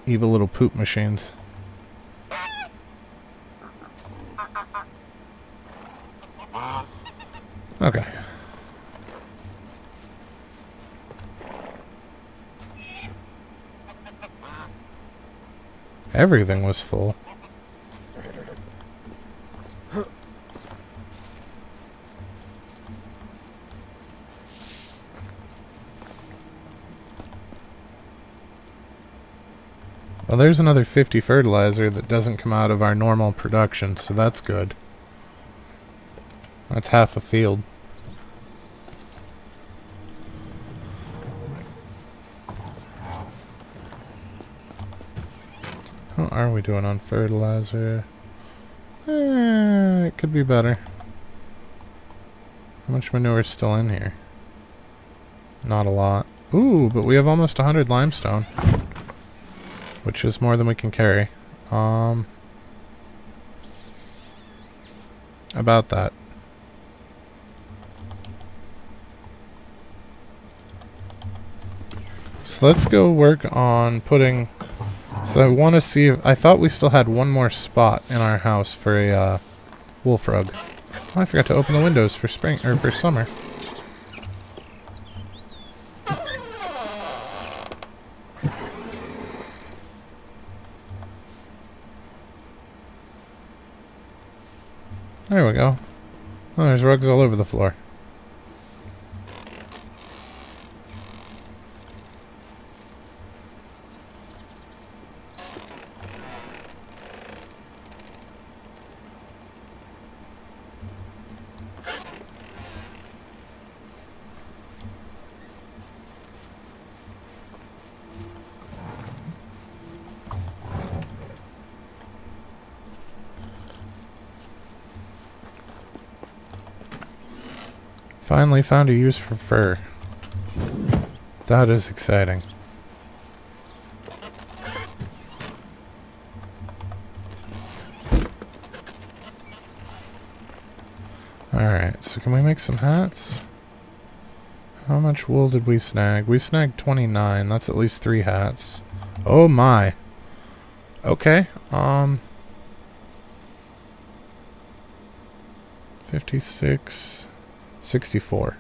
Evil little poop machines. Okay. Everything was full. Well, there's another 50 fertilizer that doesn't come out of our normal production, so that's good. That's half a field. How are we doing on fertilizer? It could be better. How much manure is still in here? Not a lot. Ooh, but we have almost 100 limestone, which is more than we can carry. About that. So let's go work on putting... So I want to see if... I thought we still had one more spot in our house for a wolf rug. Oh, I forgot to open the windows for spring, or for summer. There we go. Oh, there's rugs all over the floor. Finally found a use for fur. That is exciting. Alright, so can we make some hats? How much wool did we snag? We snagged 29. That's at least 3 hats. Oh my. Okay, 56... 64.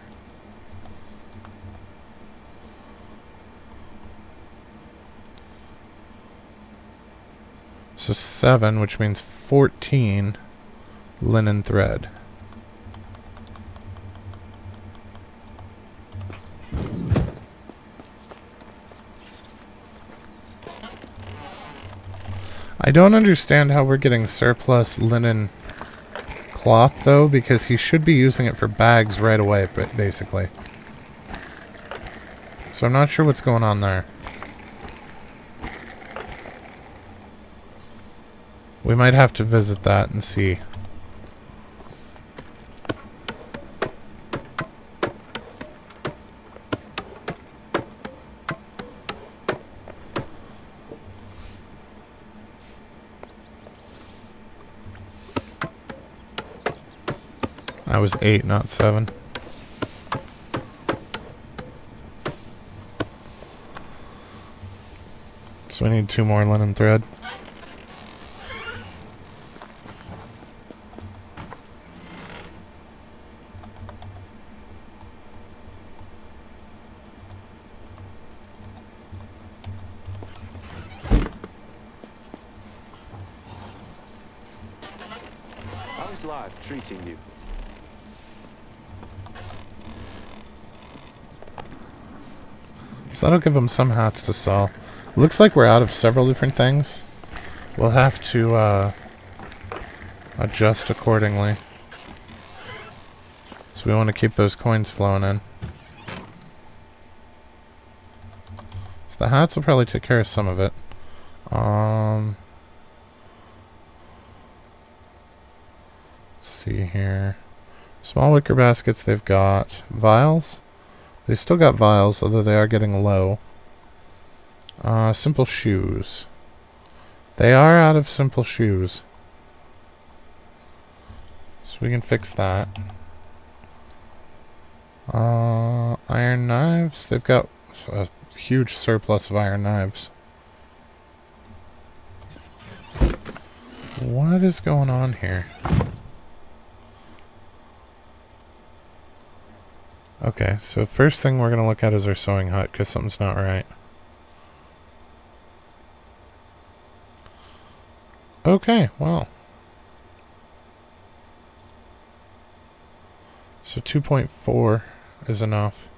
So 7, which means 14 linen thread. I don't understand how we're getting surplus linen cloth though, because he should be using it for bags right away, but basically. So I'm not sure what's going on there. We might have to visit that and see. I was 8, not 7. So we need 2 more linen thread. How is life treating you? So that'll give them some hats to sell. Looks like we're out of several different things. We'll have to adjust accordingly. So we want to keep those coins flowing in. So the hats will probably take care of some of it. Let's see here. Small wicker baskets, they've got vials. They still got vials, although they are getting low. Simple shoes. They are out of simple shoes. So we can fix that. Iron knives. They've got a huge surplus of iron knives. What is going on here? Okay, so first thing we're going to look at is our sewing hut, because something's not right. Okay, well. So 2.4 is enough.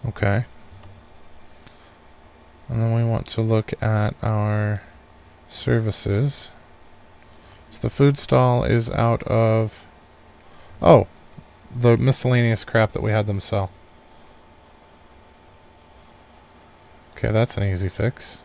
Okay. And then we want to look at our services. So the food stall is out of... Oh! The miscellaneous crap that we had them sell. Okay, that's an easy fix.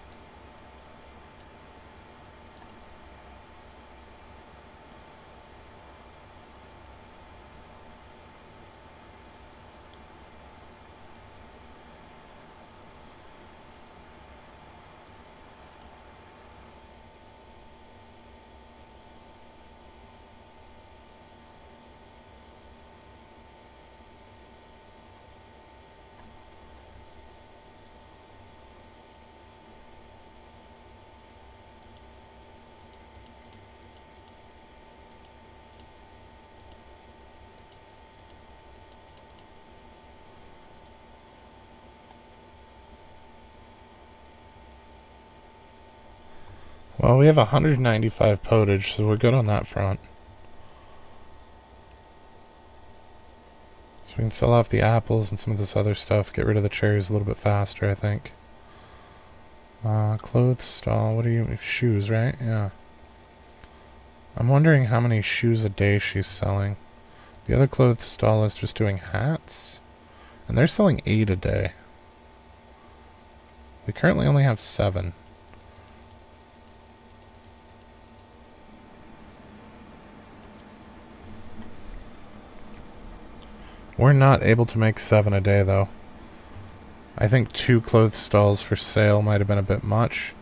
Well, we have 195 potage, so we're good on that front. So we can sell off the apples and some of this other stuff, get rid of the cherries a little bit faster, I think. Clothes stall, what do you... Shoes, right? Yeah. I'm wondering how many shoes a day she's selling. The other clothes stall is just doing hats. And they're selling 8 a day. We currently only have 7. We're not able to make 7 a day, though. I think 2 clothes stalls for sale might have been a bit much.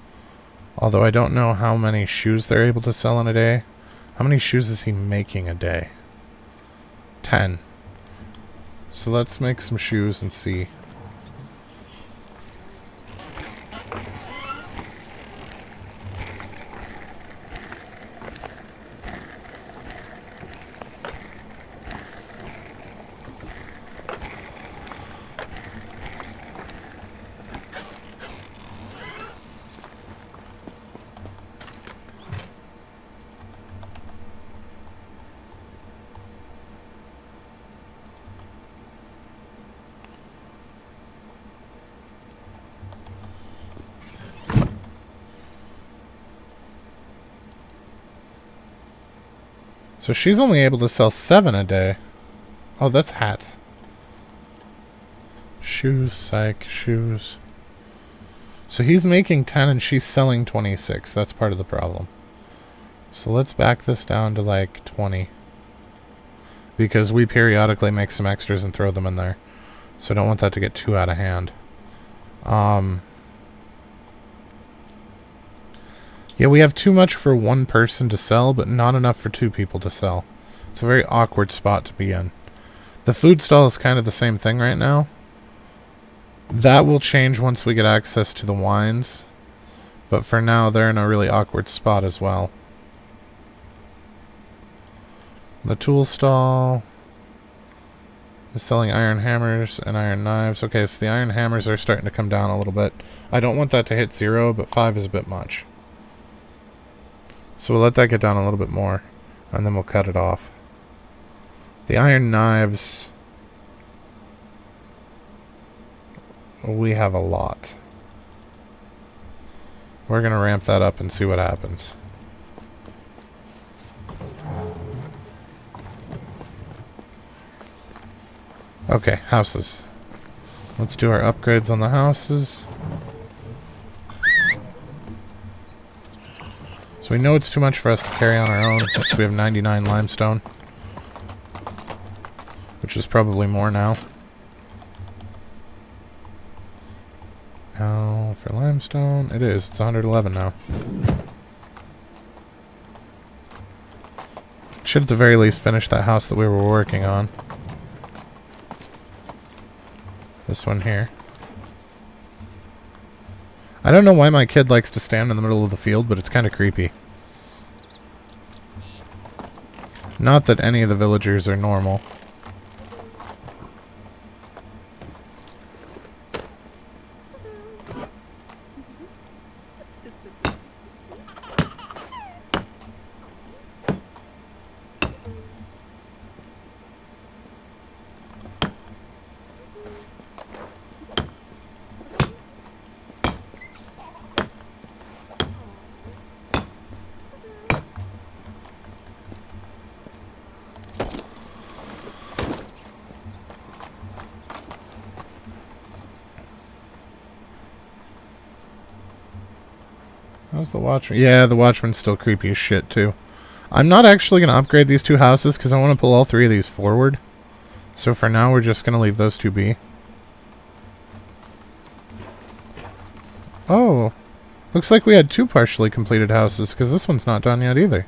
Although I don't know how many shoes they're able to sell in a day. How many shoes is he making a day? 10. So let's make some shoes and see. So she's only able to sell 7 a day. Oh, that's hats. Shoes, psych, shoes. So he's making 10 and she's selling 26. That's part of the problem. So let's back this down to like 20. Because we periodically make some extras and throw them in there. So I don't want that to get too out of hand. Yeah, we have too much for one person to sell, but not enough for 2 people to sell. It's a very awkward spot to be in. The food stall is kind of the same thing right now. That will change once we get access to the wines. But for now, they're in a really awkward spot as well. The tool stall is selling iron hammers and iron knives. Okay, so the iron hammers are starting to come down a little bit. I don't want that to hit 0, but 5 is a bit much. So we'll let that get down a little bit more, and then we'll cut it off. The iron knives, we have a lot. We're going to ramp that up and see what happens. Okay, houses. Let's do our upgrades on the houses. So we know it's too much for us to carry on our own, so we have 99 limestone. Which is probably more now. Now, for limestone, it is. It's 111 now. Should at the very least finish that house that we were working on. This one here. I don't know why my kid likes to stand in the middle of the field, but it's kind of creepy. Not that any of the villagers are normal. How's the Watchman? Yeah, the Watchman's still creepy as shit, too. I'm not actually going to upgrade these two houses because I want to pull all three of these forward. So for now, we're just going to leave those two be. Oh. Looks like we had two partially completed houses because this one's not done yet either.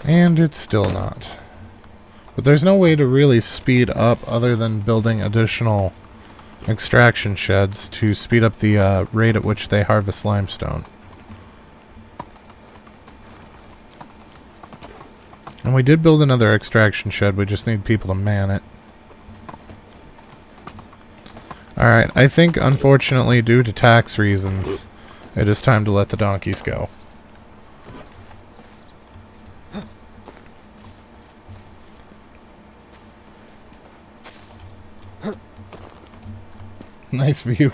And it's still not. But there's no way to really speed up other than building additional extraction sheds to speed up the rate at which they harvest limestone. And we did build another extraction shed, we just need people to man it. Alright, I think unfortunately due to tax reasons, it is time to let the donkeys go. Nice view.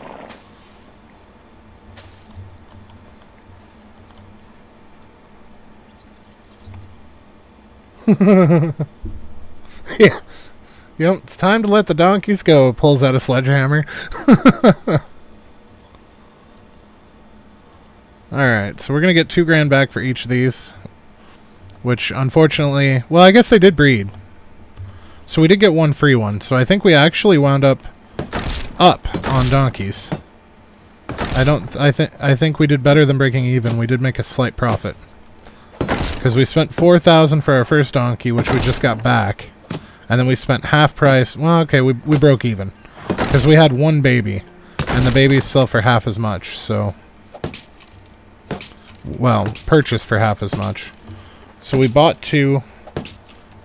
Yeah. Yep, it's time to let the donkeys go. Pulls out a sledgehammer. Alright, so we're going to get $2,000 back for each of these. Which, unfortunately... Well, I guess they did breed. So we did get one free one. So I think we actually wound up on donkeys. I think we did better than breaking even. We did make a slight profit. Because we spent $4,000 for our first donkey, which we just got back. And then we spent half price. Well, okay, we broke even. Because we had one baby. And the babies sell for half as much, so... Well, purchased for half as much. So we bought two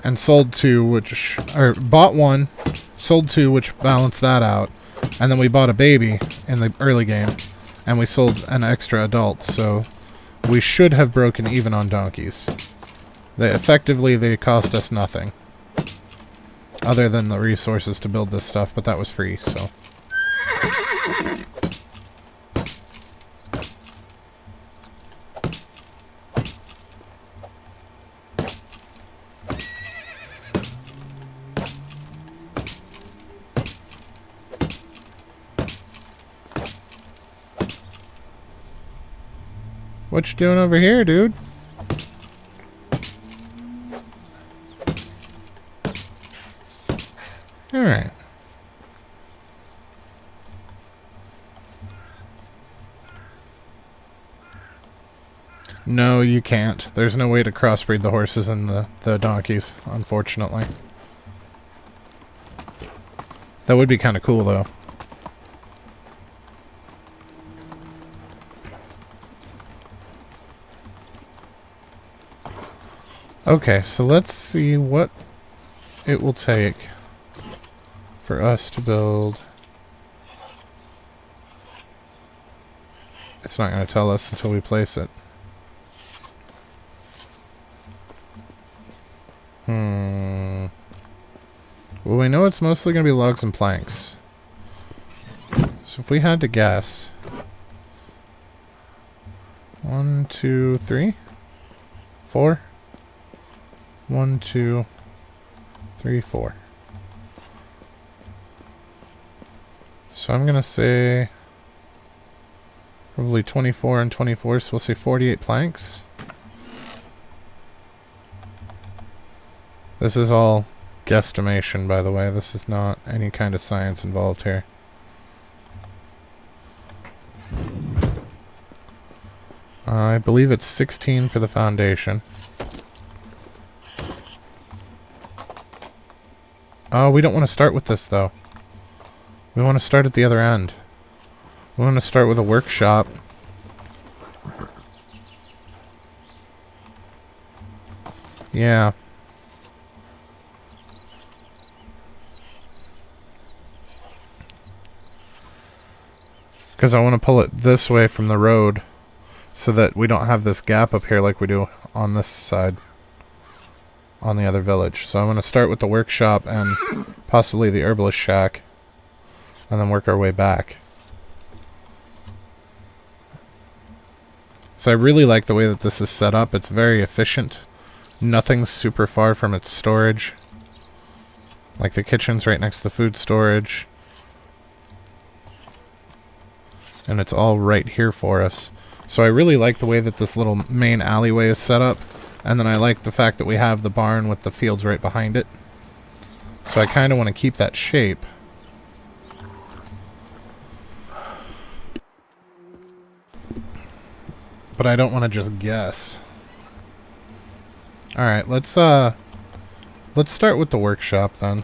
and sold two, which... Or, bought one, sold two, which balanced that out. And then we bought a baby in the early game. And we sold an extra adult, so... We should have broken even on donkeys. They cost us nothing. Other than the resources to build this stuff, but that was free, so... What you doing over here, dude? Alright. No, you can't. There's no way to crossbreed the horses and the donkeys, unfortunately. That would be kind of cool, though. Okay, so let's see what it will take for us to build. It's not going to tell us until we place it. Well, we know it's mostly going to be logs and planks. So if we had to guess... 1, 2, 3? 4? 1, 2, 3, 4. So I'm going to say probably 24 and 24, so we'll say 48 planks. This is all guesstimation, by the way. This is not any kind of science involved here. I believe it's 16 for the foundation. Oh, we don't want to start with this, though. We want to start at the other end. We want to start with a workshop. Yeah. Because I want to pull it this way from the road so that we don't have this gap up here like we do on this side. On the other village. So I'm going to start with the workshop and possibly the herbalist shack and then work our way back. So I really like the way that this is set up. It's very efficient. Nothing's super far from its storage. Like the kitchen's right next to the food storage. And it's all right here for us. So I really like the way that this little main alleyway is set up. And then I like the fact that we have the barn with the fields right behind it. So I kind of want to keep that shape. But I don't want to just guess. Alright, let's start with the workshop then.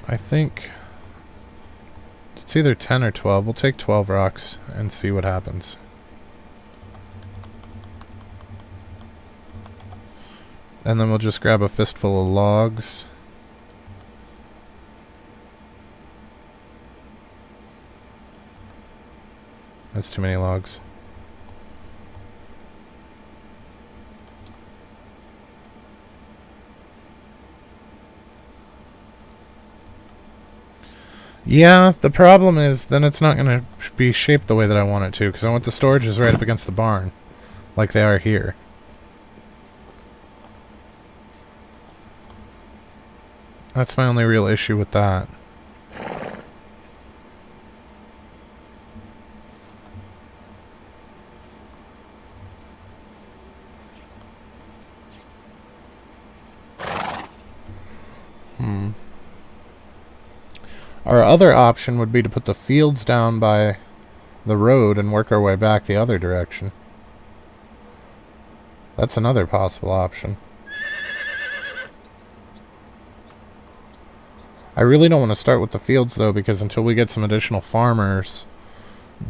I think it's either 10 or 12. We'll take 12 rocks and see what happens. And then we'll just grab a fistful of logs. That's too many logs. Yeah, the problem is then it's not going to be shaped the way that I want it to, because I want the storages right up against the barn, like they are here. That's my only real issue with that. Our other option would be to put the fields down by the road and work our way back the other direction. That's another possible option. I really don't want to start with the fields though, because until we get some additional farmers,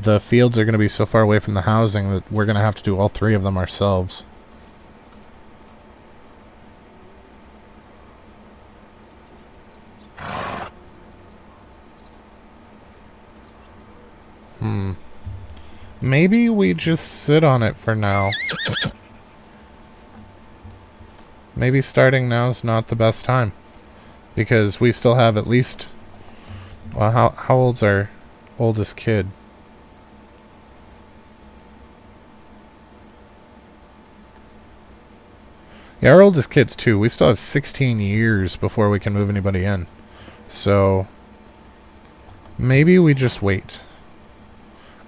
the fields are going to be so far away from the housing that we're going to have to do all three of them ourselves. Maybe we just sit on it for now. Maybe starting now is not the best time. Because we still have at least... Well, how old's our oldest kid? Yeah, our oldest kid's 2. We still have 16 years before we can move anybody in. So... maybe we just wait.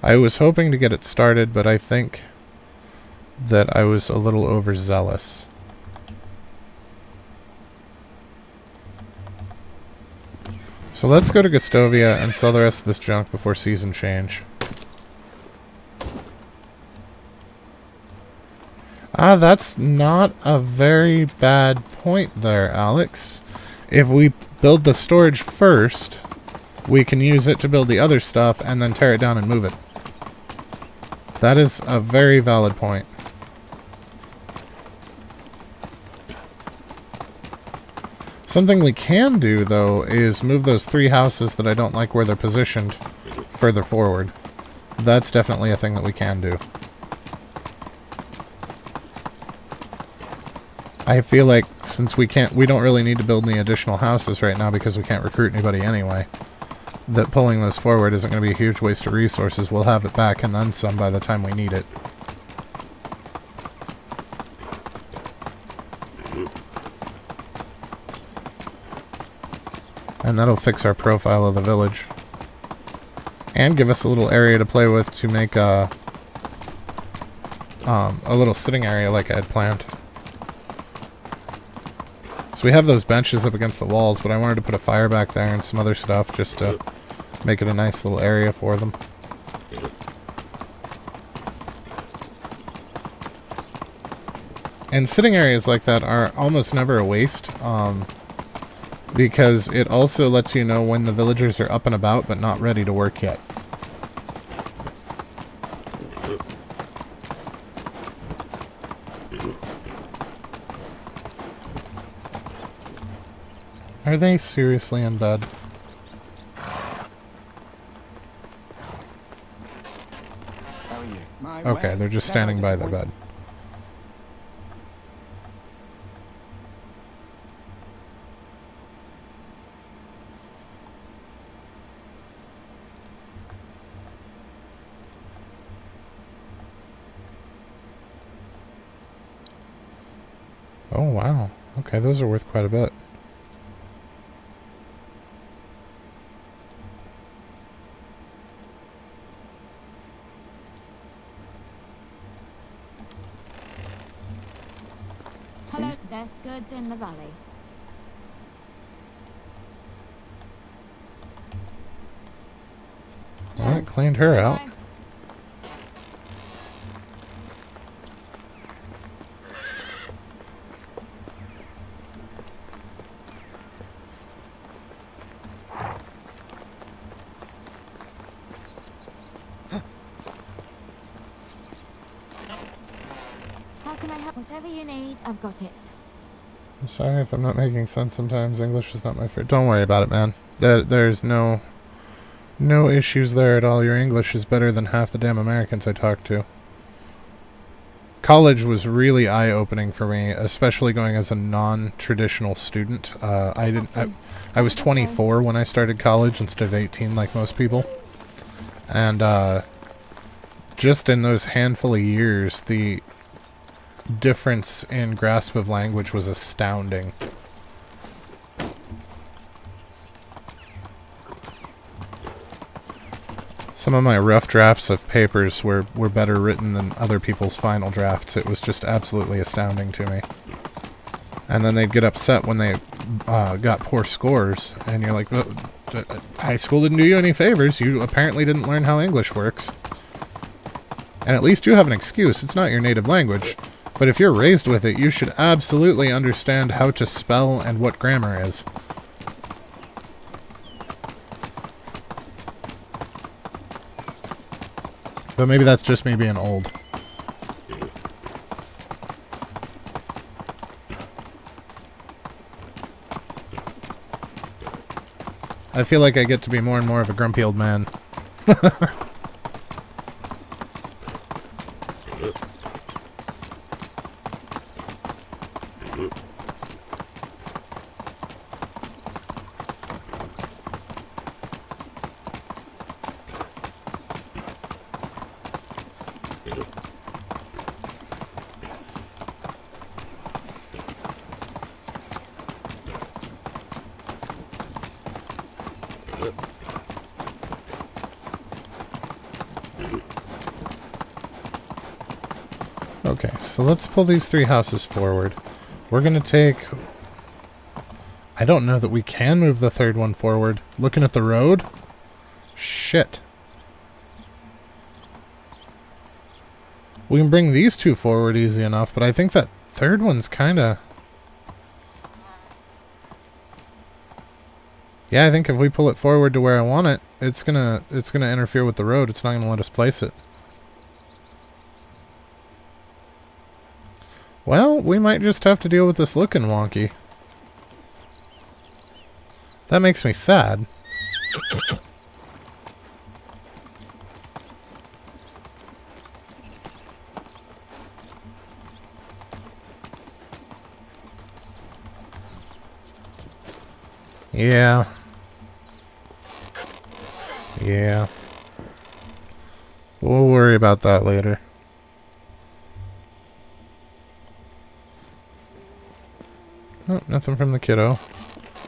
I was hoping to get it started, but I think that I was a little overzealous. So let's go to Gustovia and sell the rest of this junk before season change. Ah, that's not a very bad point there, Alex. If we build the storage first, we can use it to build the other stuff and then tear it down and move it. That is a very valid point. Something we can do, though, is move those 3 houses that I don't like where they're positioned further forward. That's definitely a thing that we can do. I feel like since we don't really need to build any additional houses right now because we can't recruit anybody anyway, that pulling this forward isn't going to be a huge waste of resources. We'll have it back and then some by the time we need it. And that'll fix our profile of the village. And give us a little area to play with to make a little sitting area like I had planned. So we have those benches up against the walls, but I wanted to put a fire back there and some other stuff just to make it a nice little area for them. And sitting areas like that are almost never a waste, because it also lets you know when the villagers are up and about but not ready to work yet. Are they seriously in bed? How are you? Okay, they're just standing by their bed. Oh, wow. Okay, those are worth quite a bit. Hello, best goods in the valley. Well, it cleaned her out. Bye. How can I help? Whatever you need, I've got it. I'm sorry if I'm not making sense sometimes. English is not my favorite. Don't worry about it, man. There's no issues there at all. Your English is better than half the damn Americans I talk to. College was really eye-opening for me, especially going as a non-traditional student. I was 24 when I started college instead of 18 like most people. And just in those handful of years, the difference in grasp of language was astounding. Some of my rough drafts of papers were better written than other people's final drafts. It was just absolutely astounding to me. And then they'd get upset when they got poor scores, and you're like, well, high school didn't do you any favors. You apparently didn't learn how English works. And at least you have an excuse. It's not your native language. But if you're raised with it, you should absolutely understand how to spell and what grammar is. But maybe that's just me being old. I feel like I get to be more and more of a grumpy old man. Okay, so let's pull these 3 houses forward. We're gonna take... I don't know that we can move the 3rd one forward. Looking at the road? Shit. We can bring these 2 forward easy enough, but I think that 3rd one's kinda... Yeah, I think if we pull it forward to where I want it, it's gonna interfere with the road. It's not gonna let us place it. Well, we might just have to deal with this looking wonky. That makes me sad. Yeah. Yeah. We'll worry about that later. Oh, nothing from the kiddo.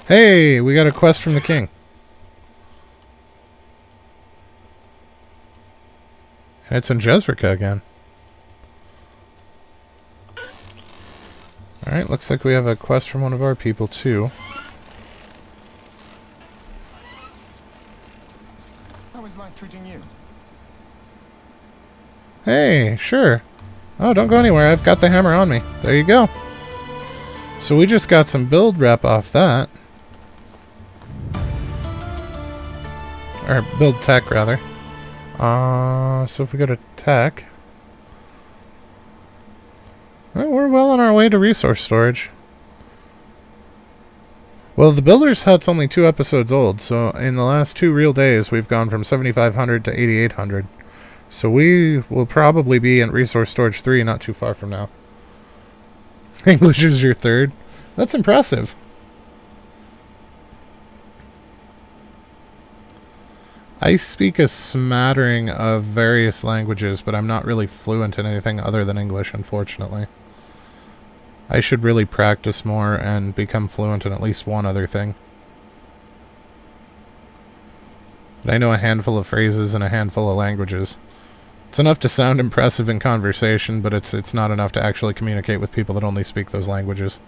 Hey, we got a quest from the king. And it's in Jezrika again. Alright, looks like we have a quest from one of our people too. How is life treating you? Hey, sure. Oh, don't go anywhere. I've got the hammer on me. There you go. So we just got some build rep off that. Or build tech, rather. So if we go to tech... Well, we're well on our way to resource storage. Well, the Builder's Hut's only 2 episodes old, so in the last 2 real days, we've gone from 7,500 to 8,800. So we will probably be in resource storage 3 not too far from now. English is your 3rd. That's impressive. I speak a smattering of various languages, but I'm not really fluent in anything other than English, unfortunately. I should really practice more and become fluent in at least one other thing. But I know a handful of phrases and a handful of languages. It's enough to sound impressive in conversation, but it's not enough to actually communicate with people that only speak those languages.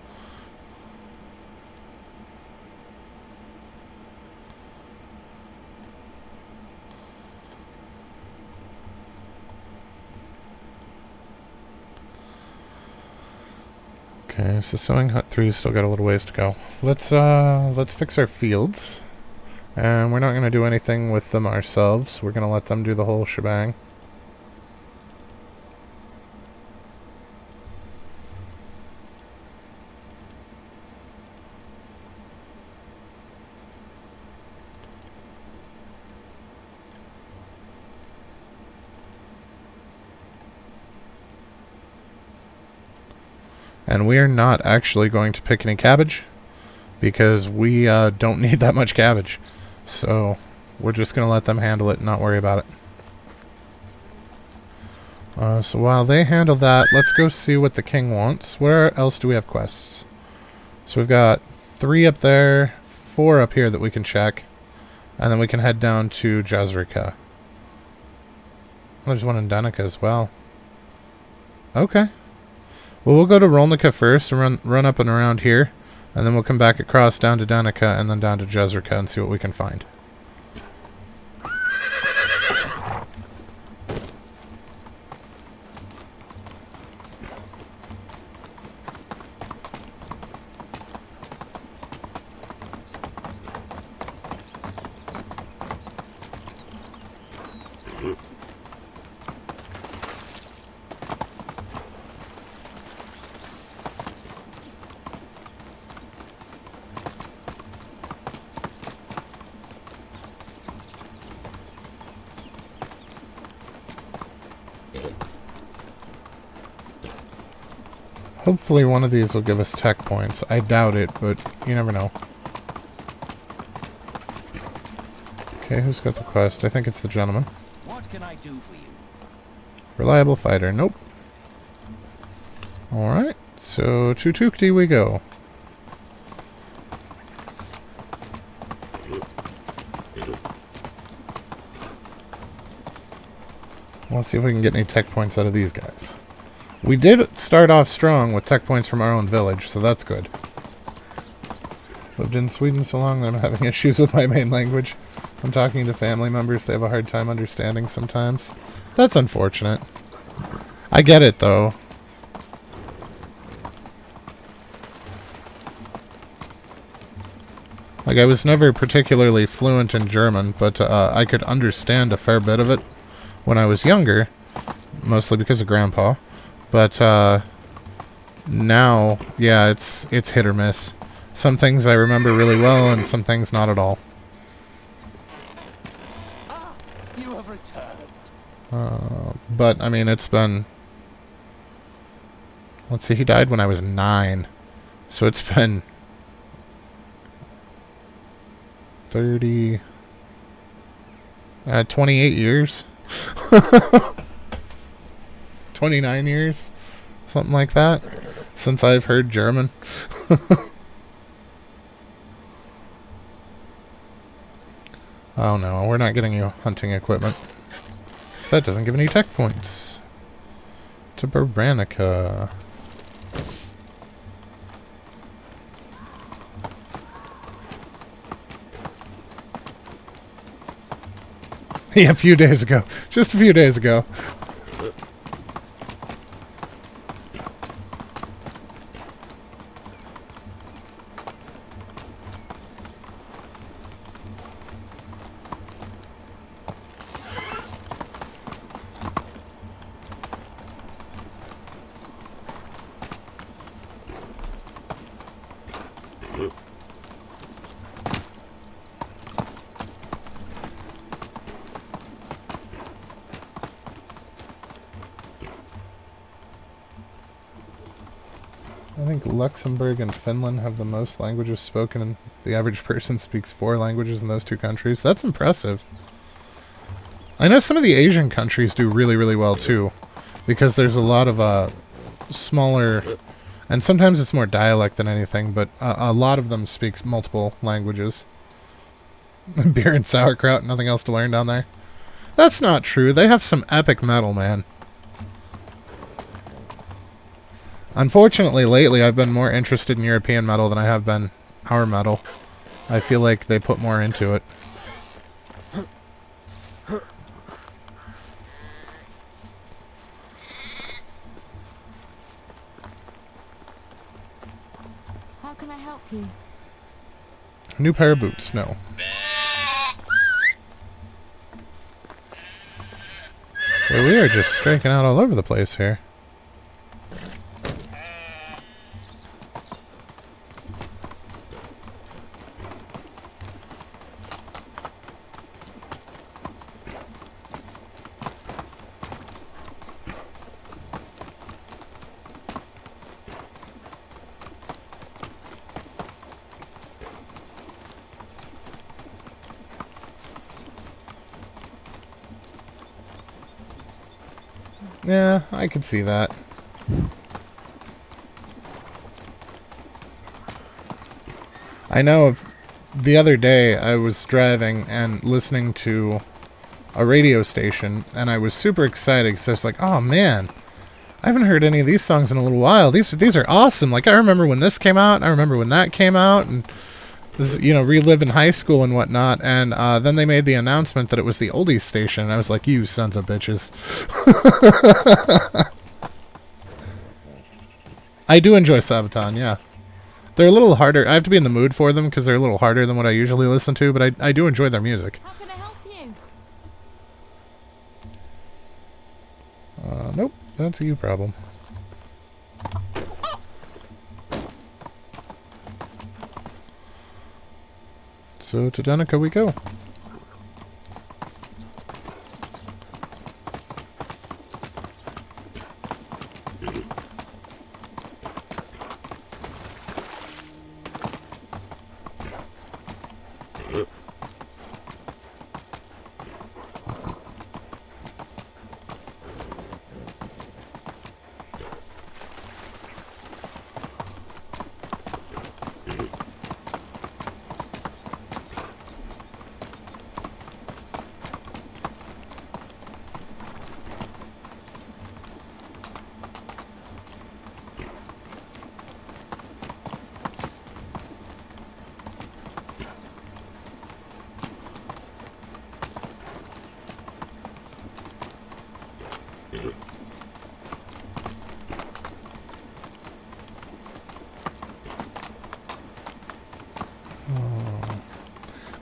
Okay, so sewing hut 3's still got a little ways to go. Let's fix our fields. And we're not going to do anything with them ourselves. We're going to let them do the whole shebang. And we are not actually going to pick any cabbage because we don't need that much cabbage. So we're just going to let them handle it and not worry about it. So while they handle that, let's go see what the king wants. Where else do we have quests? So we've got 3 up there, 4 up here that we can check. And then we can head down to Jazrika. There's one in Danica as well. Okay. Well, we'll go to Rolnica first and run up and around here. And then we'll come back across down to Danica and then down to Jezrika and see what we can find. Hopefully one of these will give us tech points. I doubt it, but you never know. Okay, who's got the quest? I think it's the gentleman. What can I do for you? Reliable fighter. Nope. Alright, so to Tukti we go. Let's see if we can get any tech points out of these guys. We did start off strong with tech points from our own village, so that's good. Lived in Sweden so long that I'm having issues with my main language. I'm talking to family members, they have a hard time understanding sometimes. That's unfortunate. I get it, though. Like, I was never particularly fluent in German, but I could understand a fair bit of it when I was younger, mostly because of Grandpa. But now, yeah, it's hit or miss. Some things I remember really well, and some things not at all. Ah, you have returned. But, I mean, it's been... Let's see, he died when I was 9. So it's been... 30... 28 years? 29 years? Something like that? Since I've heard German. Oh no, we're not getting you hunting equipment. So that doesn't give any tech points. To Baranica. Yeah, a few days ago. Just a few days ago. I think Luxembourg and Finland have the most languages spoken, and the average person speaks 4 languages in those 2 countries. That's impressive. I know some of the Asian countries do really, really well too, because there's a lot of smaller And sometimes it's more dialect than anything, but a lot of them speaks multiple languages. Beer and sauerkraut, nothing else to learn down there. That's not true. They have some epic metal, man. Unfortunately, lately I've been more interested in European metal than I have been our metal. I feel like they put more into it. How can I help you? New pair of boots, no. Well, we are just striking out all over the place here. Yeah, I could see that. I know the other day I was driving and listening to a radio station, and I was super excited because I was like, oh man, I haven't heard any of these songs in a little while. These are awesome. Like, I remember when this came out, I remember when that came out, and this is, you know, reliving high school and whatnot. And then they made the announcement that it was the oldies station, and I was like, you sons of bitches. I do enjoy Sabaton, yeah. They're a little harder. I have to be in the mood for them because they're a little harder than what I usually listen to, but I do enjoy their music. How can I help you? Nope, that's a you problem. So to Danica we go.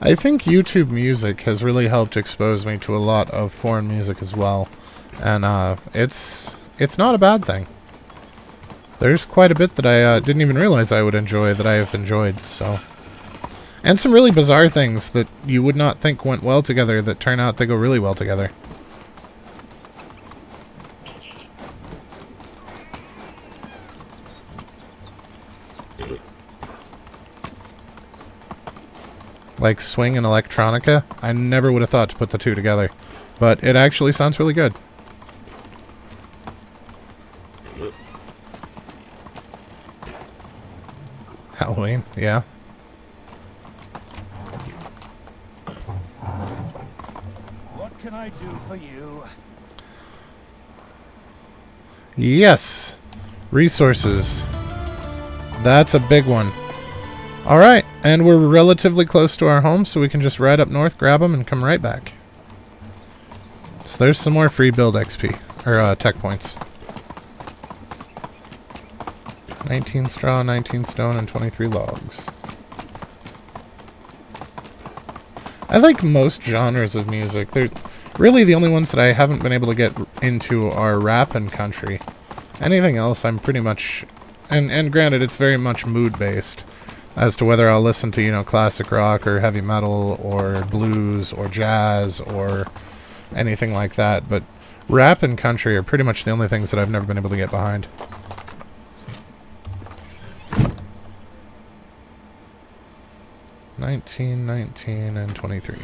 I think YouTube Music has really helped expose me to a lot of foreign music as well, and it's not a bad thing. There's quite a bit that I didn't even realize I would enjoy that I have enjoyed, so. And some really bizarre things that you would not think went well together that turn out they go really well together. Like swing and electronica. I never would have thought to put the two together, but it actually sounds really good. Halloween, yeah. What can I do for you? Yes! Resources. That's a big one. Alright, and we're relatively close to our home, so we can just ride up north, grab them, and come right back. So there's some more free build XP, or tech points. 19 straw, 19 stone, and 23 logs. I like most genres of music. They're really the only ones that I haven't been able to get into are rap and country. Anything else I'm pretty much... And granted, it's very much mood-based as to whether I'll listen to, you know, classic rock or heavy metal or blues or jazz or anything like that. But rap and country are pretty much the only things that I've never been able to get behind. $19, 19, and 23.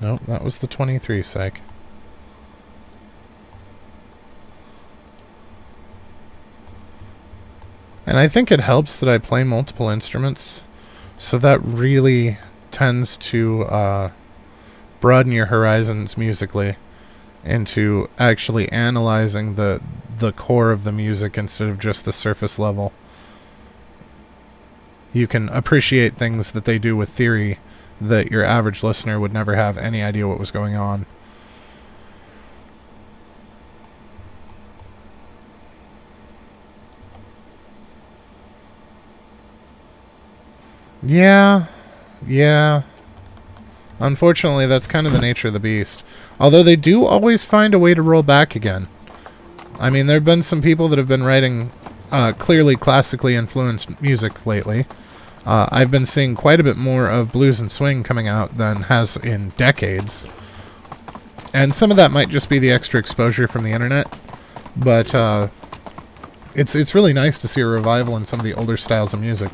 Nope, that was the 23 psych. And I think it helps that I play multiple instruments, so that really tends to broaden your horizons musically into actually analyzing the core of the music instead of just the surface level. You can appreciate things that they do with theory that your average listener would never have any idea what was going on. Yeah. Unfortunately, that's kind of the nature of the beast. Although they do always find a way to roll back again. I mean, there have been some people that have been writing clearly classically influenced music lately. I've been seeing quite a bit more of blues and swing coming out than has in decades. And some of that might just be the extra exposure from the internet. But it's really nice to see a revival in some of the older styles of music.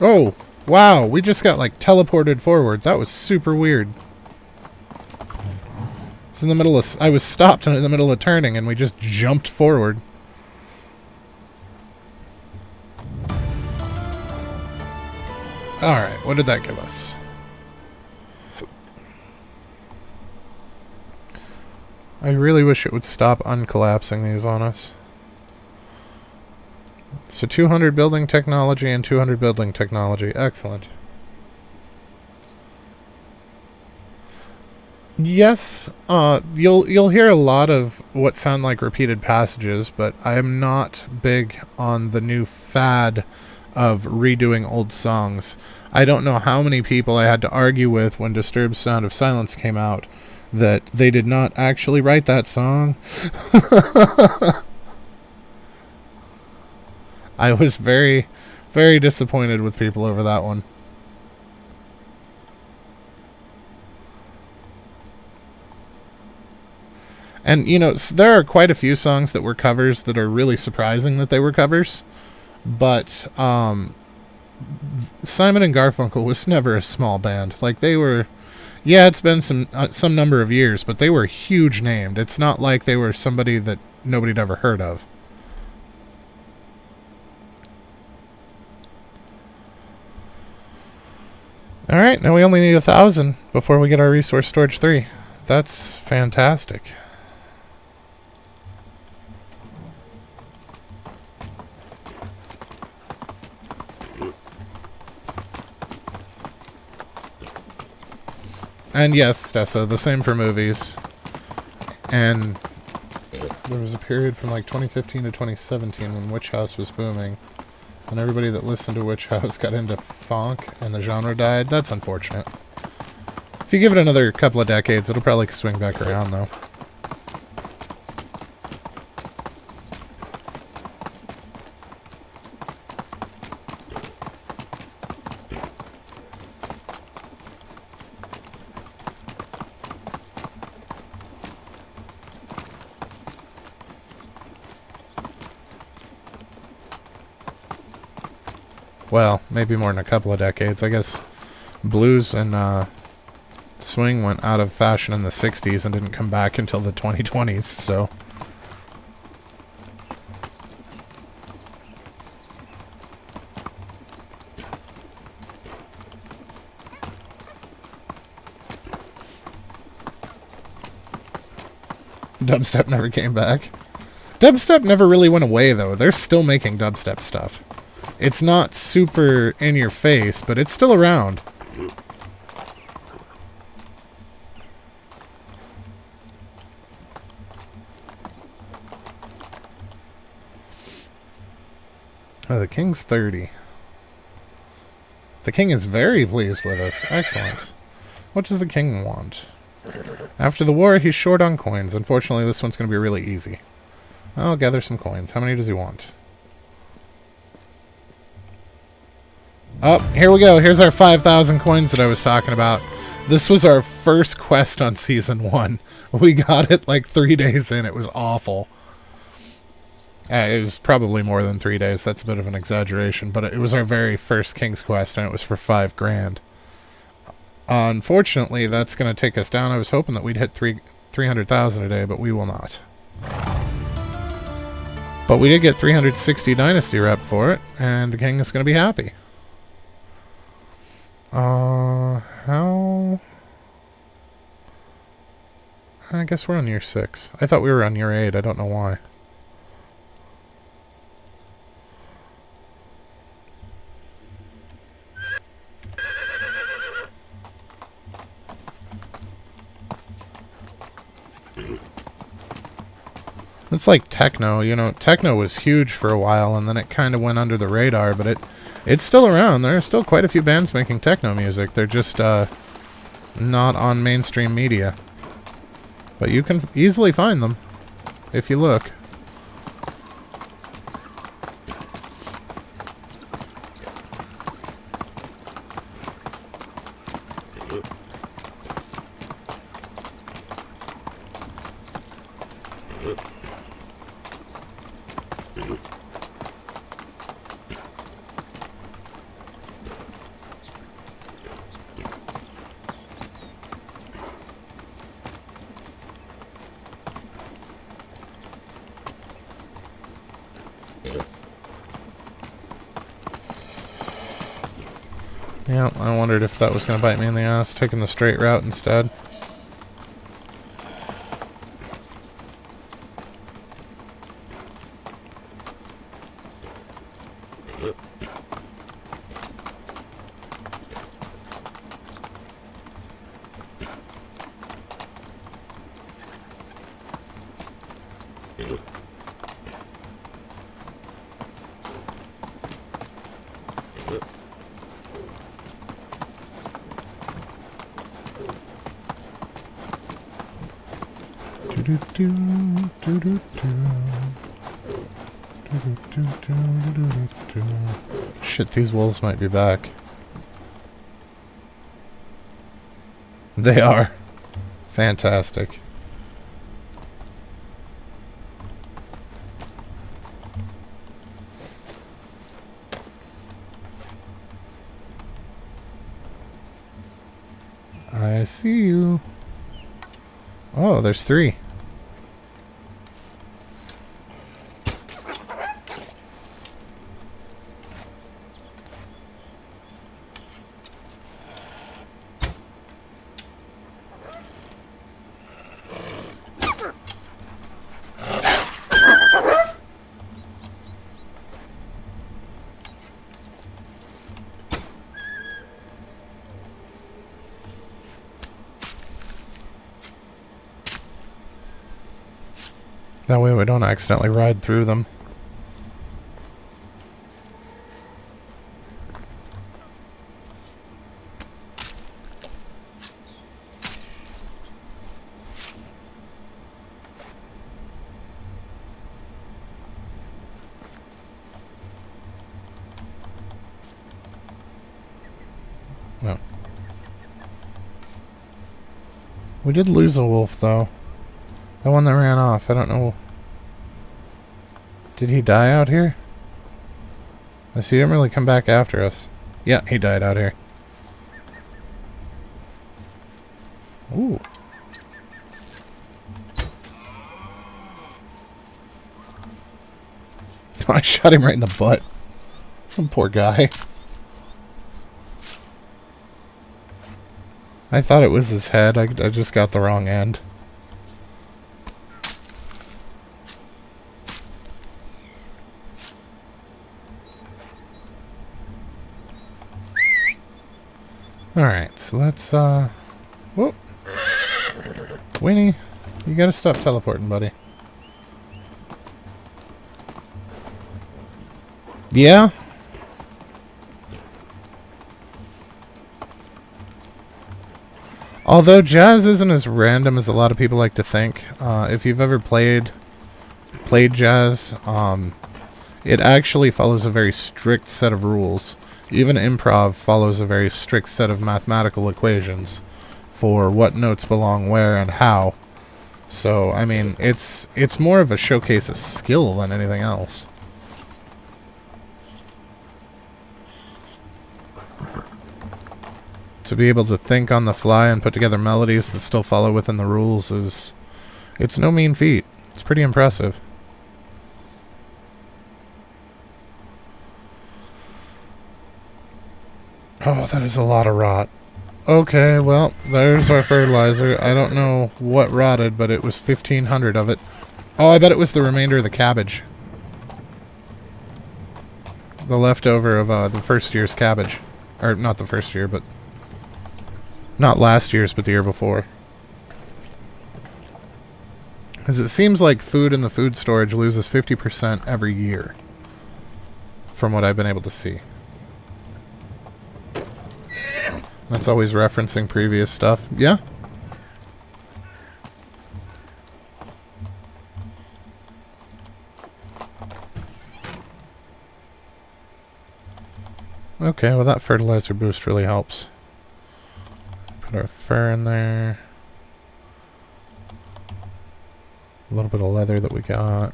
Oh, wow, we just got, like, teleported forward. That was super weird. I was stopped in the middle of turning, and we just jumped forward. Alright, what did that give us? I really wish it would stop uncollapsing these on us. So 200 building technology and 200 building technology. Excellent. Yes, you'll hear a lot of what sound like repeated passages, but I am not big on the new fad of redoing old songs. I don't know how many people I had to argue with when Disturbed's Sound of Silence came out that they did not actually write that song. I was very, very disappointed with people over that one. And, you know, there are quite a few songs that were covers that are really surprising that they were covers. But Simon and Garfunkel was never a small band. Like, they were... Yeah, it's been some number of years, but they were huge named. It's not like they were somebody that nobody'd ever heard of. Alright, now we only need 1,000 before we get our resource storage 3. That's fantastic. And yes, Stessa, the same for movies. And there was a period from like 2015 to 2017 when Witch House was booming. And everybody that listened to Witch House got into funk and the genre died. That's unfortunate. If you give it another couple of decades, it'll probably swing back around, though. Well, maybe more than a couple of decades. I guess blues and swing went out of fashion in the 60s and didn't come back until the 2020s, so... Dubstep never came back. Dubstep never really went away, though. They're still making dubstep stuff. It's not super in your face, but it's still around. Oh, the King's 30. The King is very pleased with us. Excellent. What does the King want? After the war, he's short on coins. Unfortunately, this one's going to be really easy. I'll gather some coins. How many does he want? Oh, here we go. Here's our 5,000 coins that I was talking about. This was our first quest on Season 1. We got it like 3 days in. It was awful. It was probably more than 3 days. That's a bit of an exaggeration. But it was our very first King's Quest, and it was for 5 grand. Unfortunately, that's going to take us down. I was hoping that we'd hit 300,000 a day, but we will not. But we did get 360 Dynasty rep for it, and the king is going to be happy. How... I guess we're on year 6. I thought we were on year 8. I don't know why. It's like techno, you know, techno was huge for a while and then it kind of went under the radar, but it's still around. There are still quite a few bands making techno music. They're just not on mainstream media. But you can easily find them if you look. Yeah, I wondered if that was going to bite me in the ass, taking the straight route instead. Shit, these wolves might be back. They are. Fantastic. I see you. Oh, there's 3. That way we don't accidentally ride through them. No. We did lose a wolf, though. The one that ran off, I don't know. Did he die out here? I see he didn't really come back after us. Yeah, he died out here. Ooh. I shot him right in the butt. Poor guy. I thought it was his head. I just got the wrong end. Alright, so let's, whoop. Winnie, you gotta stop teleporting, buddy. Yeah? Although jazz isn't as random as a lot of people like to think. If you've ever played jazz, it actually follows a very strict set of rules. Even improv follows a very strict set of mathematical equations. for what notes belong where and how. So, I mean, it's more of a showcase of skill than anything else. To be able to think on the fly and put together melodies that still follow within the rules it's no mean feat. It's pretty impressive. Oh, that is a lot of rot. Okay, well, there's our fertilizer. I don't know what rotted, but it was 1,500 of it. Oh, I bet it was the remainder of the cabbage. The leftover of the first year's cabbage. Or, not the first year, but... not last year's, but the year before. Because it seems like food in the food storage loses 50% every year. From what I've been able to see. That's always referencing previous stuff. Yeah? Okay, well that fertilizer boost really helps. Put our fur in there. A little bit of leather that we got.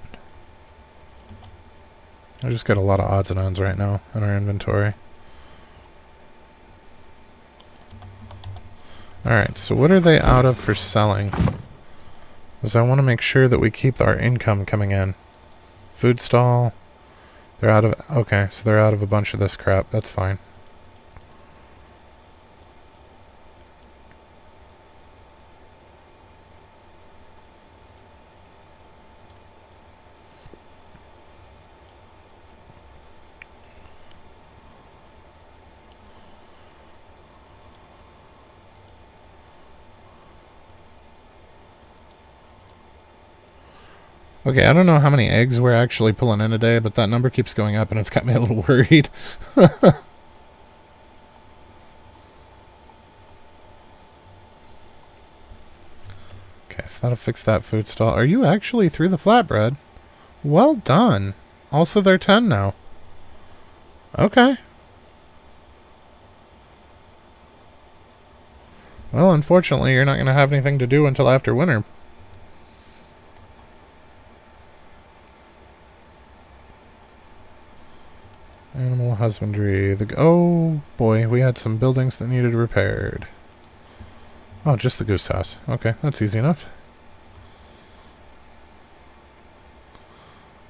I just got a lot of odds and ends right now in our inventory. Alright, so what are they out of for selling? Because I want to make sure that we keep our income coming in. Food stall. They're out of... okay, so they're out of a bunch of this crap. That's fine. Okay, I don't know how many eggs we're actually pulling in a day, but that number keeps going up and it's got me a little worried. Okay, so that'll fix that food stall. Are you actually through the flatbread? Well done. Also, they're 10 now. Okay. Well, unfortunately, you're not going to have anything to do until after winter. Animal husbandry. Oh boy, we had some buildings that needed repaired. Oh, just the goose house. Okay, that's easy enough.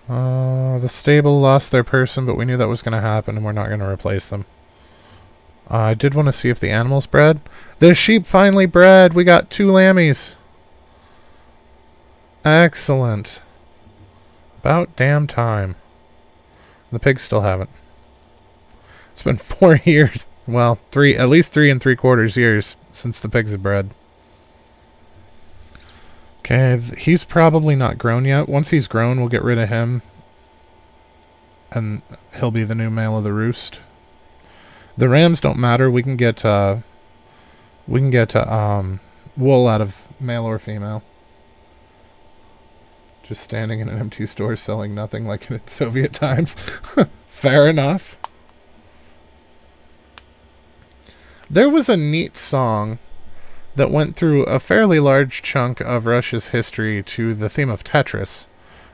The stable lost their person, but we knew that was going to happen and we're not going to replace them. I did want to see if the animals bred. The sheep finally bred! We got 2 lammies! Excellent. About damn time. The pigs still haven't. It's been 4 years. Well, at least 3 3/4 years since the pigs have bred. Okay, he's probably not grown yet. Once he's grown, we'll get rid of him. And he'll be the new male of the roost. The rams don't matter. We can get wool out of male or female. Just standing in an empty store selling nothing like in Soviet times. Fair enough. There was a neat song that went through a fairly large chunk of Russia's history to the theme of Tetris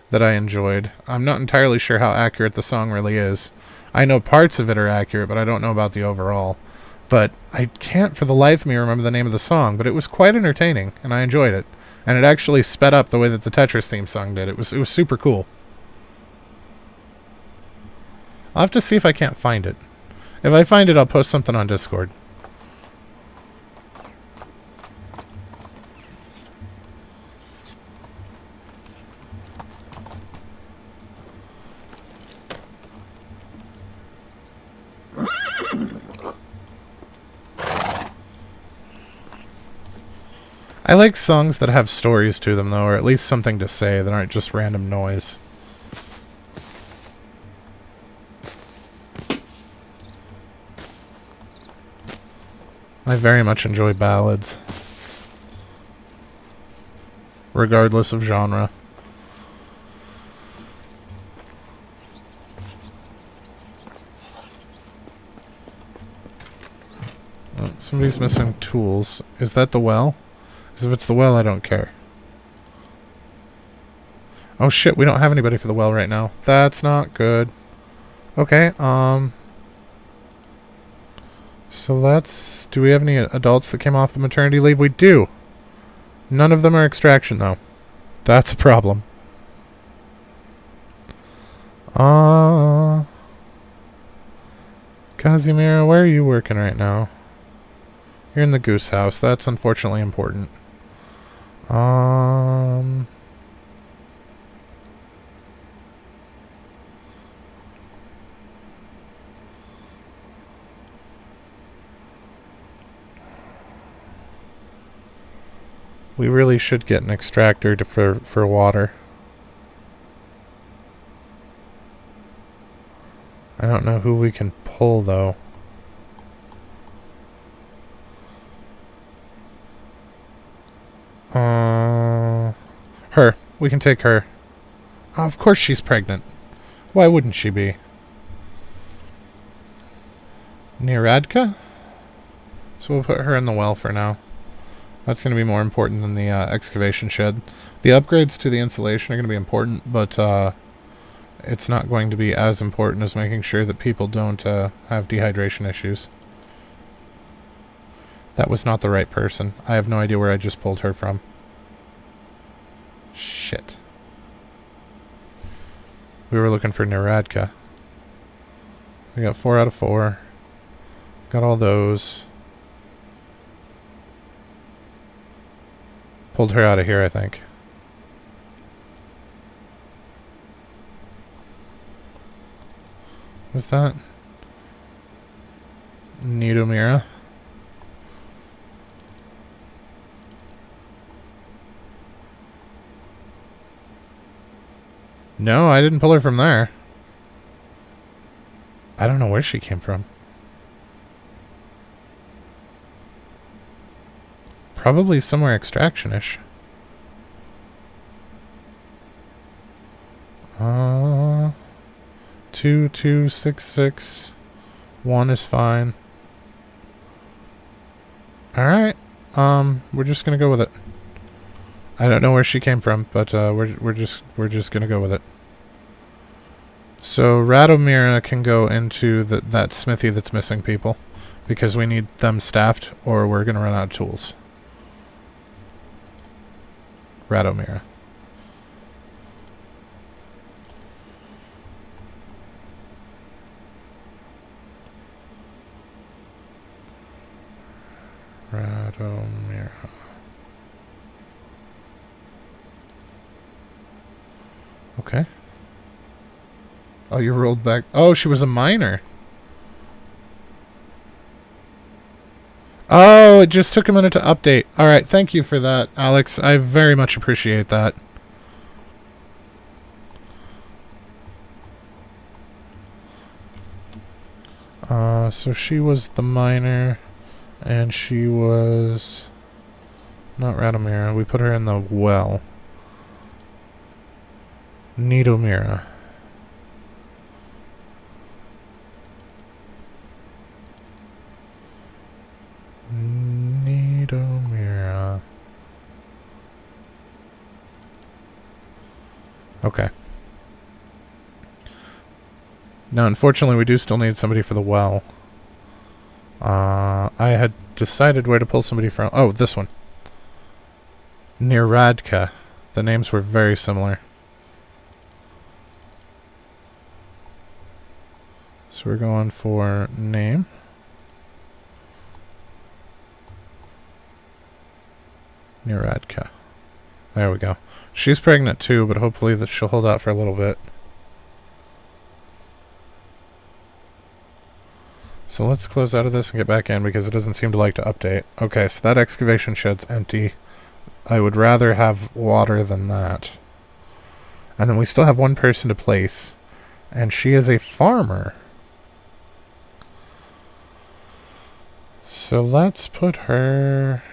that I enjoyed. I'm not entirely sure how accurate the song really is. I know parts of it are accurate, but I don't know about the overall. But I can't for the life of me remember the name of the song, but it was quite entertaining, and I enjoyed it. And it actually sped up the way that the Tetris theme song did. It was super cool. I'll have to see if I can't find it. If I find it, I'll post something on Discord. I like songs that have stories to them, though, or at least something to say that aren't just random noise. I very much enjoy ballads, regardless of genre. Somebody's missing tools. Is that the well? Because if it's the well, I don't care. Oh shit, we don't have anybody for the well right now. That's not good. Okay, so let's... Do we have any adults that came off of maternity leave? We do! None of them are extraction, though. That's a problem. Kazimira, where are you working right now? You're in the goose house. That's unfortunately important. We really should get an extractor for water. I don't know who we can pull, though. Her. We can take her. Oh, of course she's pregnant. Why wouldn't she be? Niradka? So we'll put her in the well for now. That's going to be more important than the excavation shed. The upgrades to the insulation are going to be important, but it's not going to be as important as making sure that people don't have dehydration issues. That was not the right person. I have no idea where I just pulled her from. Shit. We were looking for Niradka. We got 4 out of 4. Got all those. Pulled her out of here, I think. What's that? Nidomira. No, I didn't pull her from there. I don't know where she came from. Probably somewhere extraction-ish. 2, 2, 6, 6. 1 is fine. Alright. We're just gonna go with it. I don't know where she came from, but we're just gonna go with it. So Radomira can go into that smithy that's missing people, because we need them staffed, or we're gonna run out of tools. Radomira. Radomira. Okay. Oh, you rolled back. Oh, she was a miner. Oh, it just took a minute to update. Alright, thank you for that, Alex. I very much appreciate that. So she was the miner, and she was... not Radomira. We put her in the well. Nidomira. Nidomira. Okay. Now, unfortunately, we do still need somebody for the well. I had decided where to pull somebody from. Oh, this one. Niradka. The names were very similar. So we're going for name. Niradka. There we go. She's pregnant too, but hopefully that she'll hold out for a little bit. So let's close out of this and get back in because it doesn't seem to like to update. Okay, so that excavation shed's empty. I would rather have water than that. And then we still have one person to place. And she is a farmer. So let's put her...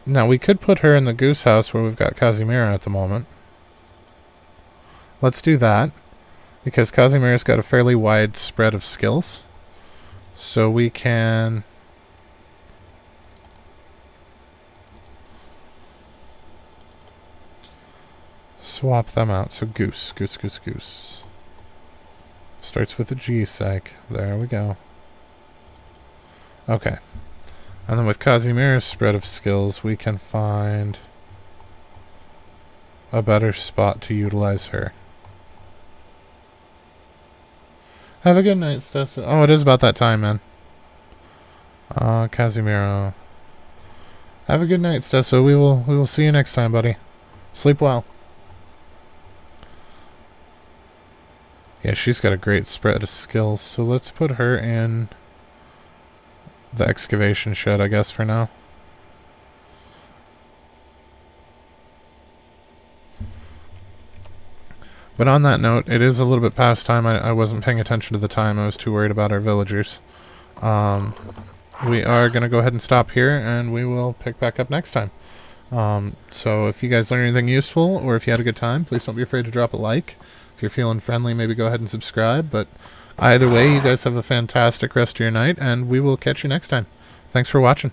Now, we could put her in the goose house where we've got Kazimira at the moment. Let's do that. because Kazimier's got a fairly wide spread of skills. So we can swap them out. So Goose, Goose, Goose, Goose. Starts with a G, psych. There we go. Okay. And then with Kazimier's spread of skills, we can find a better spot to utilize her. Have a good night, Stessa. Oh, it is about that time, man. Casimiro. Have a good night, Stessa. We will see you next time, buddy. Sleep well. Yeah, she's got a great spread of skills, so let's put her in the excavation shed, I guess, for now. But on that note, it is a little bit past time. I wasn't paying attention to the time. I was too worried about our villagers. We are going to go ahead and stop here, and we will pick back up next time. So if you guys learned anything useful, or if you had a good time, please don't be afraid to drop a like. If you're feeling friendly, maybe go ahead and subscribe. But either way, you guys have a fantastic rest of your night, and we will catch you next time. Thanks for watching.